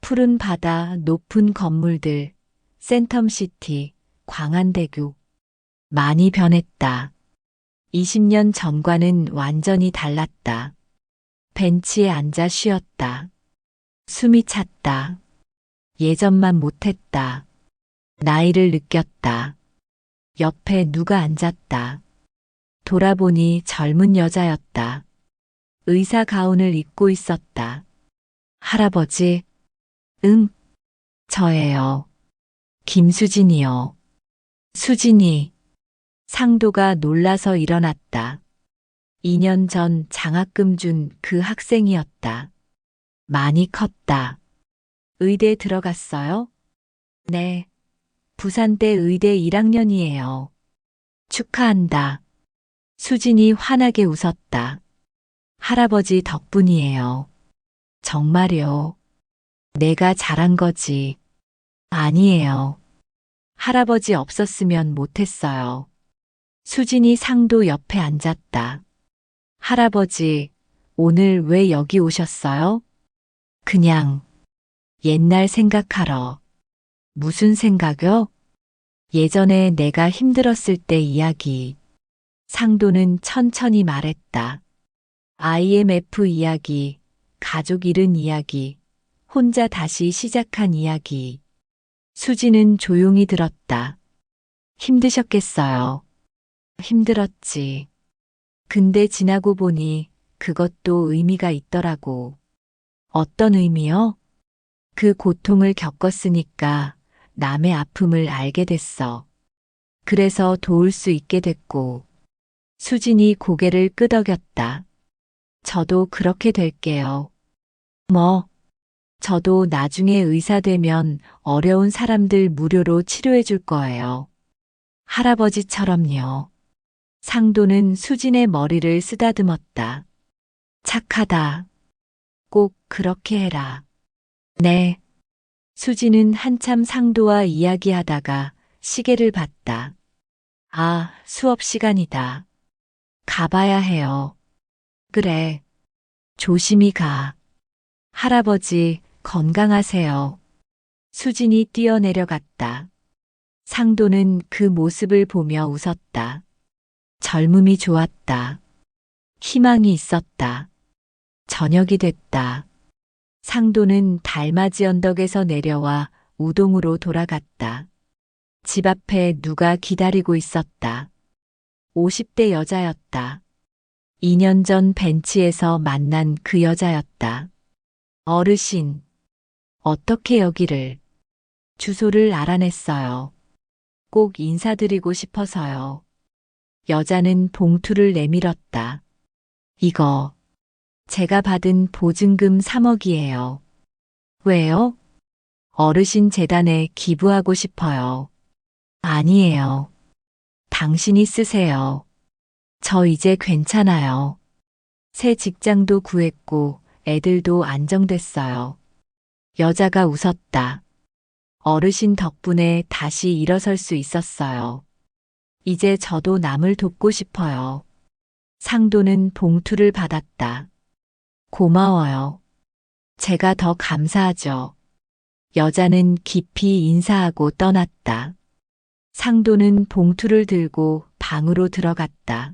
Speaker 2: 푸른 바다, 높은 건물들, 센텀시티, 광안대교. 많이 변했다. 20년 전과는 완전히 달랐다. 벤치에 앉아 쉬었다. 숨이 찼다. 예전만 못했다. 나이를 느꼈다. 옆에 누가 앉았다. 돌아보니 젊은 여자였다. 의사 가운을 입고 있었다. 할아버지? 응, 저예요. 김수진이요. 수진이. 상도가 놀라서 일어났다. 2년 전 장학금 준 그 학생이었다. 많이 컸다. 의대 들어갔어요? 네. 부산대 의대 1학년이에요. 축하한다. 수진이 환하게 웃었다. 할아버지 덕분이에요. 정말요. 내가 잘한 거지. 아니에요. 할아버지 없었으면 못했어요. 수진이 상도 옆에 앉았다. 할아버지, 오늘 왜 여기 오셨어요? 그냥 옛날 생각하러. 무슨 생각요? 예전에 내가 힘들었을 때 이야기. 상도는 천천히 말했다. IMF 이야기, 가족 잃은 이야기, 혼자 다시 시작한 이야기. 수지는 조용히 들었다. 힘드셨겠어요. 힘들었지. 근데 지나고 보니 그것도 의미가 있더라고. 어떤 의미요? 그 고통을 겪었으니까 남의 아픔을 알게 됐어. 그래서 도울 수 있게 됐고, 수진이 고개를 끄덕였다. 저도 그렇게 될게요. 뭐, 저도 나중에 의사 되면 어려운 사람들 무료로 치료해 줄 거예요. 할아버지처럼요. 상도는 수진의 머리를 쓰다듬었다. 착하다. 꼭 그렇게 해라. 네. 수진은 한참 상도와 이야기하다가 시계를 봤다. 아, 수업 시간이다. 가봐야 해요. 그래. 조심히 가. 할아버지, 건강하세요. 수진이 뛰어내려갔다. 상도는 그 모습을 보며 웃었다. 젊음이 좋았다. 희망이 있었다. 저녁이 됐다. 상도는 달맞이 언덕에서 내려와 우동으로 돌아갔다. 집 앞에 누가 기다리고 있었다. 50대 여자였다. 2년 전 벤치에서 만난 그 여자였다. 어르신, 어떻게 여기를? 주소를 알아냈어요. 꼭 인사드리고 싶어서요. 여자는 봉투를 내밀었다. 이거, 제가 받은 보증금 3억이에요. 왜요? 어르신 재단에 기부하고 싶어요. 아니에요. 당신이 쓰세요. 저 이제 괜찮아요. 새 직장도 구했고 애들도 안정됐어요. 여자가 웃었다. 어르신 덕분에 다시 일어설 수 있었어요. 이제 저도 남을 돕고 싶어요. 상도는 봉투를 받았다. 고마워요. 제가 더 감사하죠. 여자는 깊이 인사하고 떠났다. 상도는 봉투를 들고 방으로 들어갔다.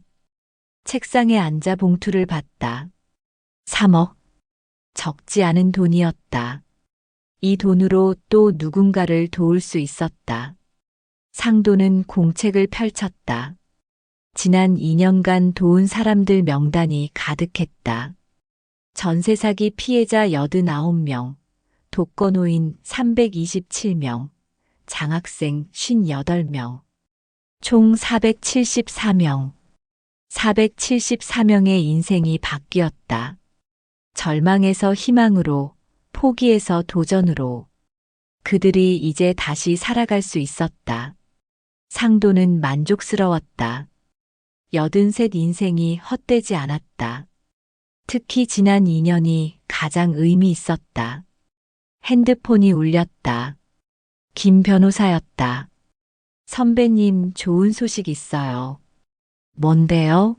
Speaker 2: 책상에 앉아 봉투를 봤다. 3억. 적지 않은 돈이었다. 이 돈으로 또 누군가를 도울 수 있었다. 상도는 공책을 펼쳤다. 지난 2년간 도운 사람들 명단이 가득했다. 전세 사기 피해자 89명, 독거노인 327명, 장학생 58명, 총 474명. 474명의 인생이 바뀌었다. 절망에서 희망으로, 포기에서 도전으로. 그들이 이제 다시 살아갈 수 있었다. 상도는 만족스러웠다. 83 인생이 헛되지 않았다. 특히 지난 2년이 가장 의미 있었다. 핸드폰이 울렸다. 김 변호사였다. 선배님, 좋은 소식 있어요. 뭔데요?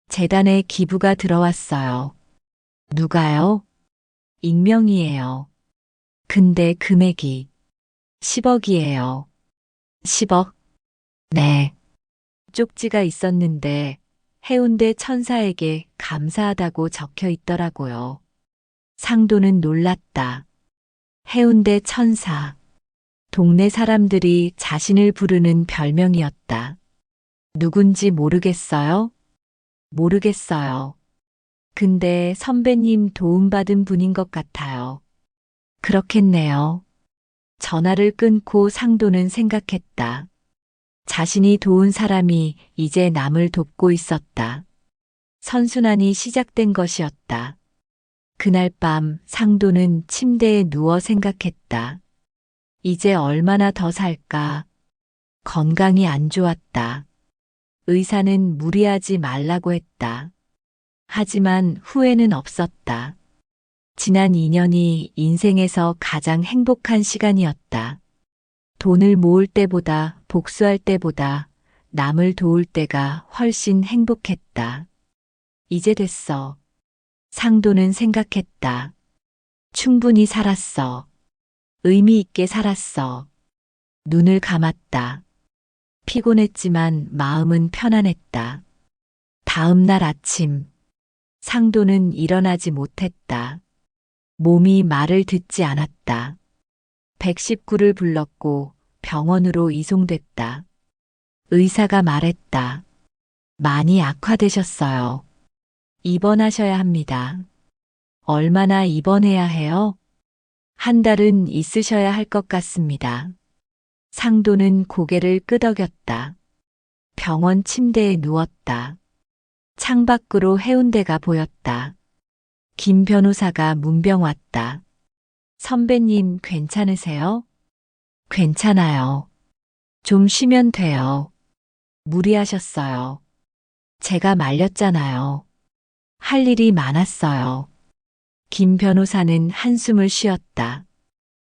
Speaker 2: 재단에 기부가 들어왔어요. 누가요? 익명이에요. 근데 금액이 10억이에요. 10억? 네. 쪽지가 있었는데 해운대 천사에게 감사하다고 적혀 있더라고요. 상도는 놀랐다. 해운대 천사. 동네 사람들이 자신을 부르는 별명이었다. 누군지 모르겠어요? 모르겠어요. 근데 선배님 도움받은 분인 것 같아요. 그렇겠네요. 전화를 끊고 상도는 생각했다. 자신이 도운 사람이 이제 남을 돕고 있었다. 선순환이 시작된 것이었다. 그날 밤 상도는 침대에 누워 생각했다. 이제 얼마나 더 살까? 건강이 안 좋았다. 의사는 무리하지 말라고 했다. 하지만 후회는 없었다. 지난 2년이 인생에서 가장 행복한 시간이었다. 돈을 모을 때보다 복수할 때보다 남을 도울 때가 훨씬 행복했다. 이제 됐어. 상도는 생각했다. 충분히 살았어. 의미 있게 살았어. 눈을 감았다. 피곤했지만 마음은 편안했다. 다음 날 아침, 상도는 일어나지 못했다. 몸이 말을 듣지 않았다. 119를 불렀고 병원으로 이송됐다. 의사가 말했다. 많이 악화되셨어요. 입원하셔야 합니다. 얼마나 입원해야 해요? 한 달은 있으셔야 할 것 같습니다. 상도는 고개를 끄덕였다. 병원 침대에 누웠다. 창밖으로 해운대가 보였다. 김 변호사가 문병 왔다. 선배님 괜찮으세요? 괜찮아요. 좀 쉬면 돼요. 무리하셨어요. 제가 말렸잖아요. 할 일이 많았어요. 김 변호사는 한숨을 쉬었다.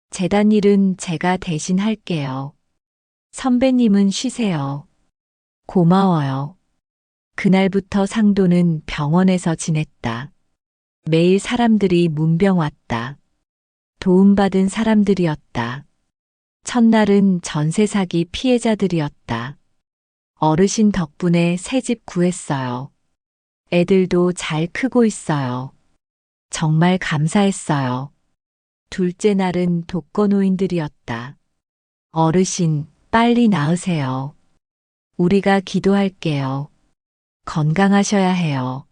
Speaker 2: 재단 일은 제가 대신 할게요. 선배님은 쉬세요. 고마워요. 그날부터 상도는 병원에서 지냈다. 매일 사람들이 문병 왔다. 도움받은 사람들이었다. 첫날은 전세 사기 피해자들이었다. 어르신 덕분에 새 집 구했어요. 애들도 잘 크고 있어요. 정말 감사했어요. 둘째 날은 독거노인들이었다. 어르신, 빨리 나으세요. 우리가 기도할게요. 건강하셔야 해요.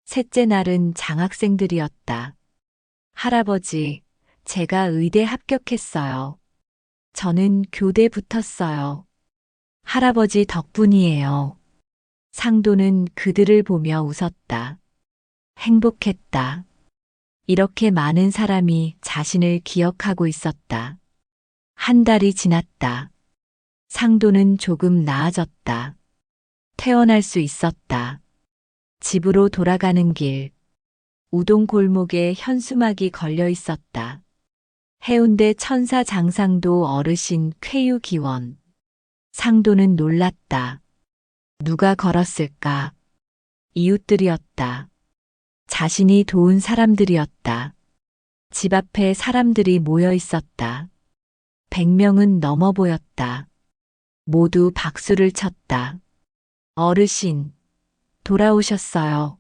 Speaker 2: 셋째 날은 장학생들이었다. 할아버지, 제가 의대 합격했어요. 저는 교대 붙었어요. 할아버지 덕분이에요. 상도는 그들을 보며 웃었다. 행복했다. 이렇게 많은 사람이 자신을 기억하고 있었다. 한 달이 지났다. 상도는 조금 나아졌다. 퇴원할 수 있었다. 집으로 돌아가는 길. 우동 골목에 현수막이 걸려 있었다. 해운대 천사 장상도 어르신 쾌유 기원. 상도는 놀랐다. 누가 걸었을까? 이웃들이었다. 자신이 도운 사람들이었다. 집 앞에 사람들이 모여 있었다. 100명은 넘어 보였다. 모두 박수를 쳤다. 어르신, 돌아오셨어요.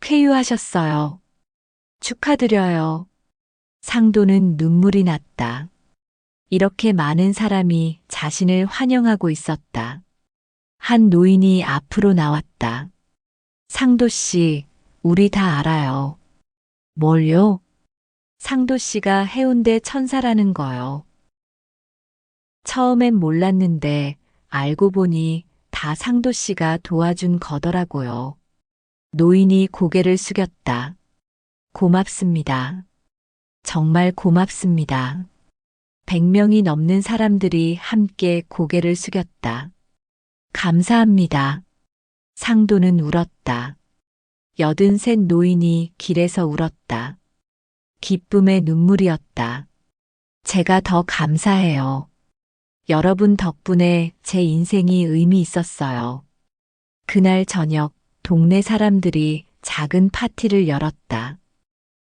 Speaker 2: 쾌유하셨어요. 축하드려요. 상도는 눈물이 났다. 이렇게 많은 사람이 자신을 환영하고 있었다. 한 노인이 앞으로 나왔다. 상도 씨, 우리 다 알아요. 뭘요? 상도 씨가 해운대 천사라는 거요. 처음엔 몰랐는데 알고 보니 다 상도 씨가 도와준 거더라고요. 노인이 고개를 숙였다. 고맙습니다. 정말 고맙습니다. 100명이 넘는 사람들이 함께 고개를 숙였다. 감사합니다. 상도는 울었다. 83 노인이 길에서 울었다. 기쁨의 눈물이었다. 제가 더 감사해요. 여러분 덕분에 제 인생이 의미 있었어요. 그날 저녁 동네 사람들이 작은 파티를 열었다.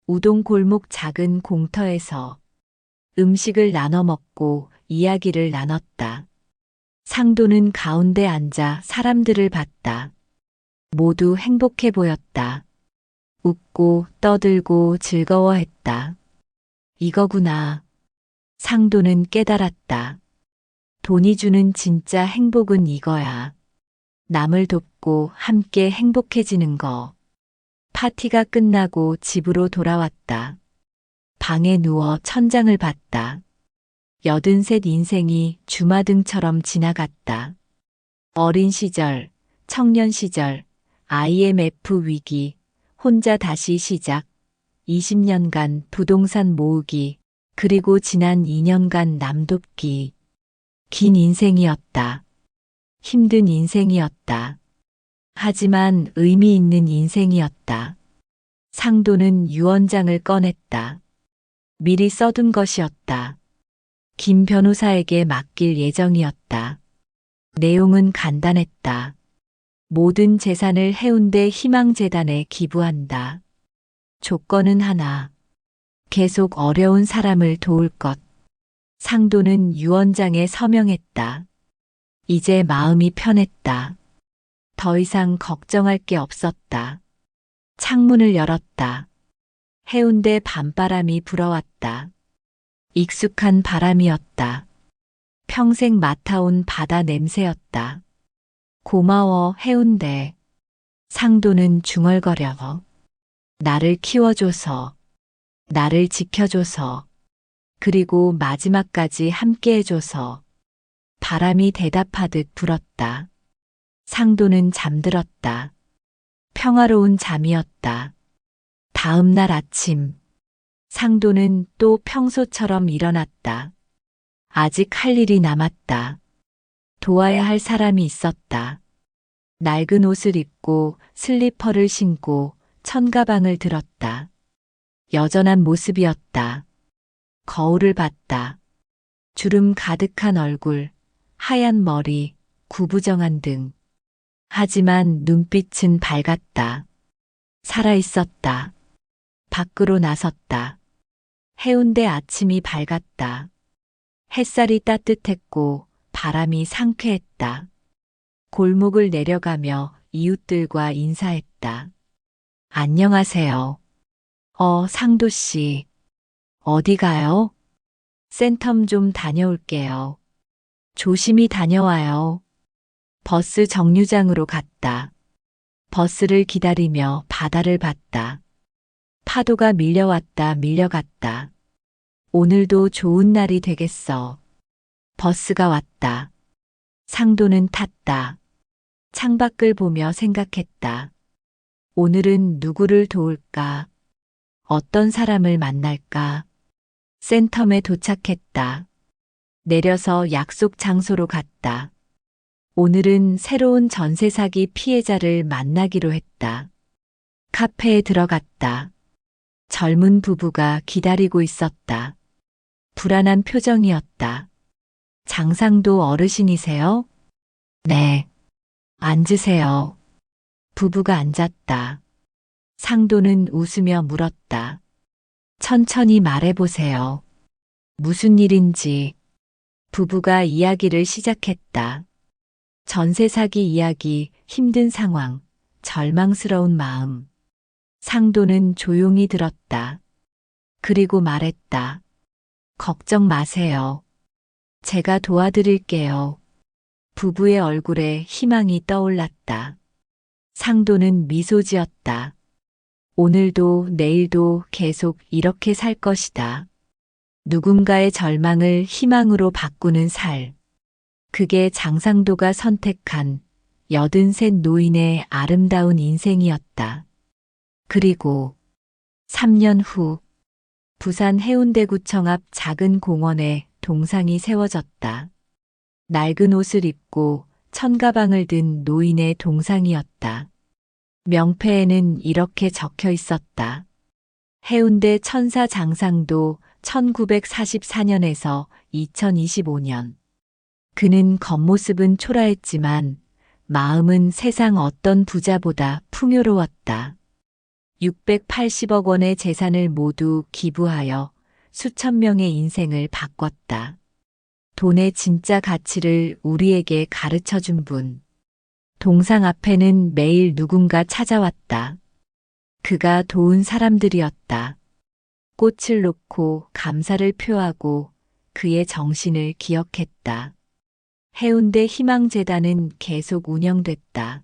Speaker 2: 우동 골목 작은 공터에서 음식을 나눠 먹고 이야기를 나눴다. 상도는 가운데 앉아 사람들을 봤다. 모두 행복해 보였다. 웃고 떠들고 즐거워했다. 이거구나. 상도는 깨달았다. 돈이 주는 진짜 행복은 이거야. 남을 돕고 함께 행복해지는 거. 파티가 끝나고 집으로 돌아왔다. 방에 누워 천장을 봤다. 83 인생이 주마등처럼 지나갔다. 어린 시절, 청년 시절, IMF 위기, 혼자 다시 시작, 20년간 부동산 모으기, 그리고 지난 2년간 남 돕기. 긴 인생이었다. 힘든 인생이었다. 하지만 의미 있는 인생이었다. 상도는 유언장을 꺼냈다. 미리 써둔 것이었다. 김 변호사에게 맡길 예정이었다. 내용은 간단했다. 모든 재산을 해운대 희망재단에 기부한다. 조건은 하나. 계속 어려운 사람을 도울 것. 상도는 유언장에 서명했다. 이제 마음이 편했다. 더 이상 걱정할 게 없었다. 창문을 열었다. 해운대 밤바람이 불어왔다. 익숙한 바람이었다. 평생 맡아온 바다 냄새였다. 고마워, 해운대. 상도는 중얼거려. 나를 키워줘서, 나를 지켜줘서, 그리고 마지막까지 함께해줘서. 바람이 대답하듯 불었다. 상도는 잠들었다. 평화로운 잠이었다. 다음 날 아침, 상도는 또 평소처럼 일어났다. 아직 할 일이 남았다. 도와야 할 사람이 있었다. 낡은 옷을 입고 슬리퍼를 신고 천가방을 들었다. 여전한 모습이었다. 거울을 봤다. 주름 가득한 얼굴, 하얀 머리, 구부정한 등. 하지만 눈빛은 밝았다. 살아있었다. 밖으로 나섰다. 해운대 아침이 밝았다. 햇살이 따뜻했고 바람이 상쾌했다. 골목을 내려가며 이웃들과 인사했다. 안녕하세요. 상도 씨. 어디 가요? 센텀 좀 다녀올게요. 조심히 다녀와요. 버스 정류장으로 갔다. 버스를 기다리며 바다를 봤다. 파도가 밀려왔다 밀려갔다. 오늘도 좋은 날이 되겠어. 버스가 왔다. 상도는 탔다. 창밖을 보며 생각했다. 오늘은 누구를 도울까? 어떤 사람을 만날까? 센텀에 도착했다. 내려서 약속 장소로 갔다. 오늘은 새로운 전세 사기 피해자를 만나기로 했다. 카페에 들어갔다. 젊은 부부가 기다리고 있었다. 불안한 표정이었다. 장상도 어르신이세요? 네. 앉으세요. 부부가 앉았다. 상도는 웃으며 물었다. 천천히 말해보세요. 무슨 일인지. 부부가 이야기를 시작했다. 전세 사기 이야기, 힘든 상황, 절망스러운 마음. 상도는 조용히 들었다. 그리고 말했다. 걱정 마세요. 제가 도와드릴게요. 부부의 얼굴에 희망이 떠올랐다. 상도는 미소 지었다. 오늘도 내일도 계속 이렇게 살 것이다. 누군가의 절망을 희망으로 바꾸는 살. 그게 장상도가 선택한 83 노인의 아름다운 인생이었다. 그리고 3년 후 부산 해운대구청 앞 작은 공원에 동상이 세워졌다. 낡은 옷을 입고 천가방을 든 노인의 동상이었다. 명패에는 이렇게 적혀 있었다. 해운대 천사 장상도 1944년에서 2025년. 그는 겉모습은 초라했지만 마음은 세상 어떤 부자보다 풍요로웠다. 680억 원의 재산을 모두 기부하여 수천 명의 인생을 바꿨다. 돈의 진짜 가치를 우리에게 가르쳐 준 분. 동상 앞에는 매일 누군가 찾아왔다. 그가 도운 사람들이었다. 꽃을 놓고 감사를 표하고 그의 정신을 기억했다. 해운대 희망재단은 계속 운영됐다.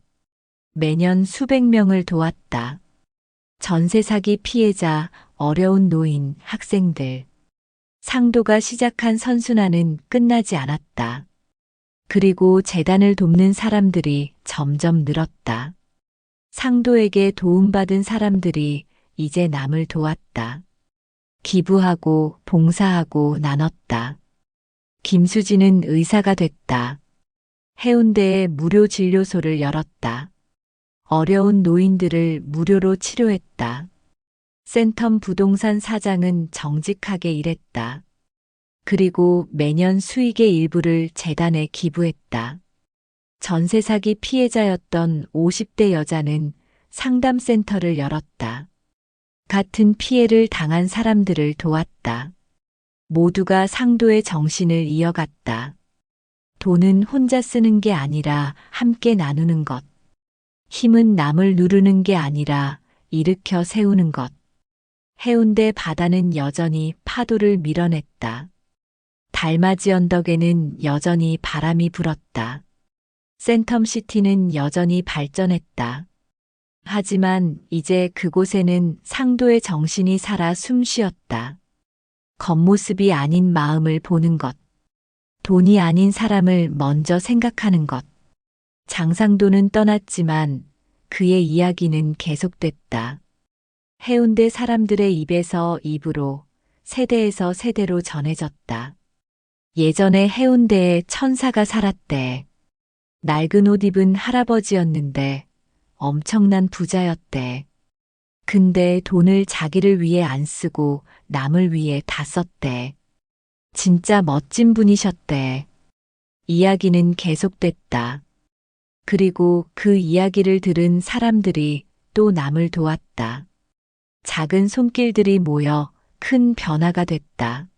Speaker 2: 매년 수백 명을 도왔다. 전세 사기 피해자, 어려운 노인, 학생들. 상도가 시작한 선순환은 끝나지 않았다. 그리고 재단을 돕는 사람들이 점점 늘었다. 상도에게 도움받은 사람들이 이제 남을 도왔다. 기부하고 봉사하고 나눴다. 김수진은 의사가 됐다. 해운대에 무료 진료소를 열었다. 어려운 노인들을 무료로 치료했다. 센텀 부동산 사장은 정직하게 일했다. 그리고 매년 수익의 일부를 재단에 기부했다. 전세 사기 피해자였던 50대 여자는 상담센터를 열었다. 같은 피해를 당한 사람들을 도왔다. 모두가 상도의 정신을 이어갔다. 돈은 혼자 쓰는 게 아니라 함께 나누는 것. 힘은 남을 누르는 게 아니라 일으켜 세우는 것. 해운대 바다는 여전히 파도를 밀어냈다. 달맞이 언덕에는 여전히 바람이 불었다. 센텀시티는 여전히 발전했다. 하지만 이제 그곳에는 상도의 정신이 살아 숨쉬었다. 겉모습이 아닌 마음을 보는 것. 돈이 아닌 사람을 먼저 생각하는 것. 장상도는 떠났지만 그의 이야기는 계속됐다. 해운대 사람들의 입에서 입으로, 세대에서 세대로 전해졌다. 예전에 해운대에 천사가 살았대. 낡은 옷 입은 할아버지였는데 엄청난 부자였대. 근데 돈을 자기를 위해 안 쓰고 남을 위해 다 썼대. 진짜 멋진 분이셨대. 이야기는 계속됐다. 그리고 그 이야기를 들은 사람들이 또 남을 도왔다. 작은 손길들이 모여 큰 변화가 됐다.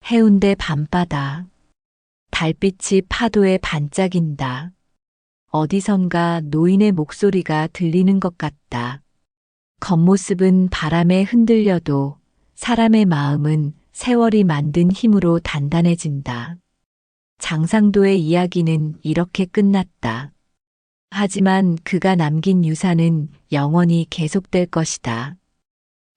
Speaker 2: 해운대 밤바다. 달빛이 파도에 반짝인다. 어디선가 노인의 목소리가 들리는 것 같다. 겉모습은 바람에 흔들려도 사람의 마음은 세월이 만든 힘으로 단단해진다. 장상도의 이야기는 이렇게 끝났다. 하지만 그가 남긴 유산은 영원히 계속될 것이다.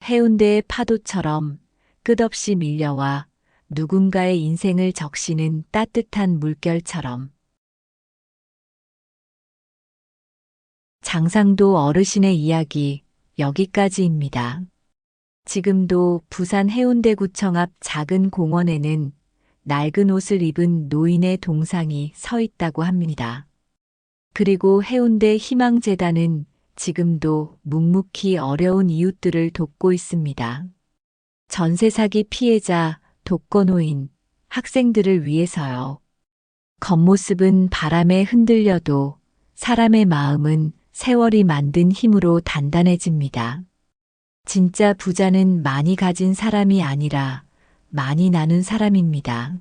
Speaker 2: 해운대의 파도처럼 끝없이 밀려와 누군가의 인생을 적시는 따뜻한 물결처럼. 장상도 어르신의 이야기 여기까지입니다. 지금도 부산 해운대구청 앞 작은 공원에는 낡은 옷을 입은 노인의 동상이 서 있다고 합니다. 그리고 해운대 희망재단은 지금도 묵묵히 어려운 이웃들을 돕고 있습니다. 전세 사기 피해자, 독거노인, 학생들을 위해서요. 겉모습은 바람에 흔들려도 사람의 마음은 세월이 만든 힘으로 단단해집니다. 진짜 부자는 많이 가진 사람이 아니라 많이 나눈 사람입니다.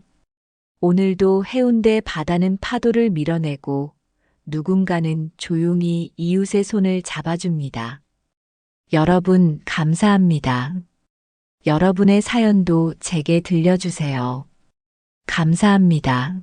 Speaker 2: 오늘도 해운대 바다는 파도를 밀어내고 누군가는 조용히 이웃의 손을 잡아줍니다. 여러분, 감사합니다. 여러분의 사연도 제게 들려주세요. 감사합니다.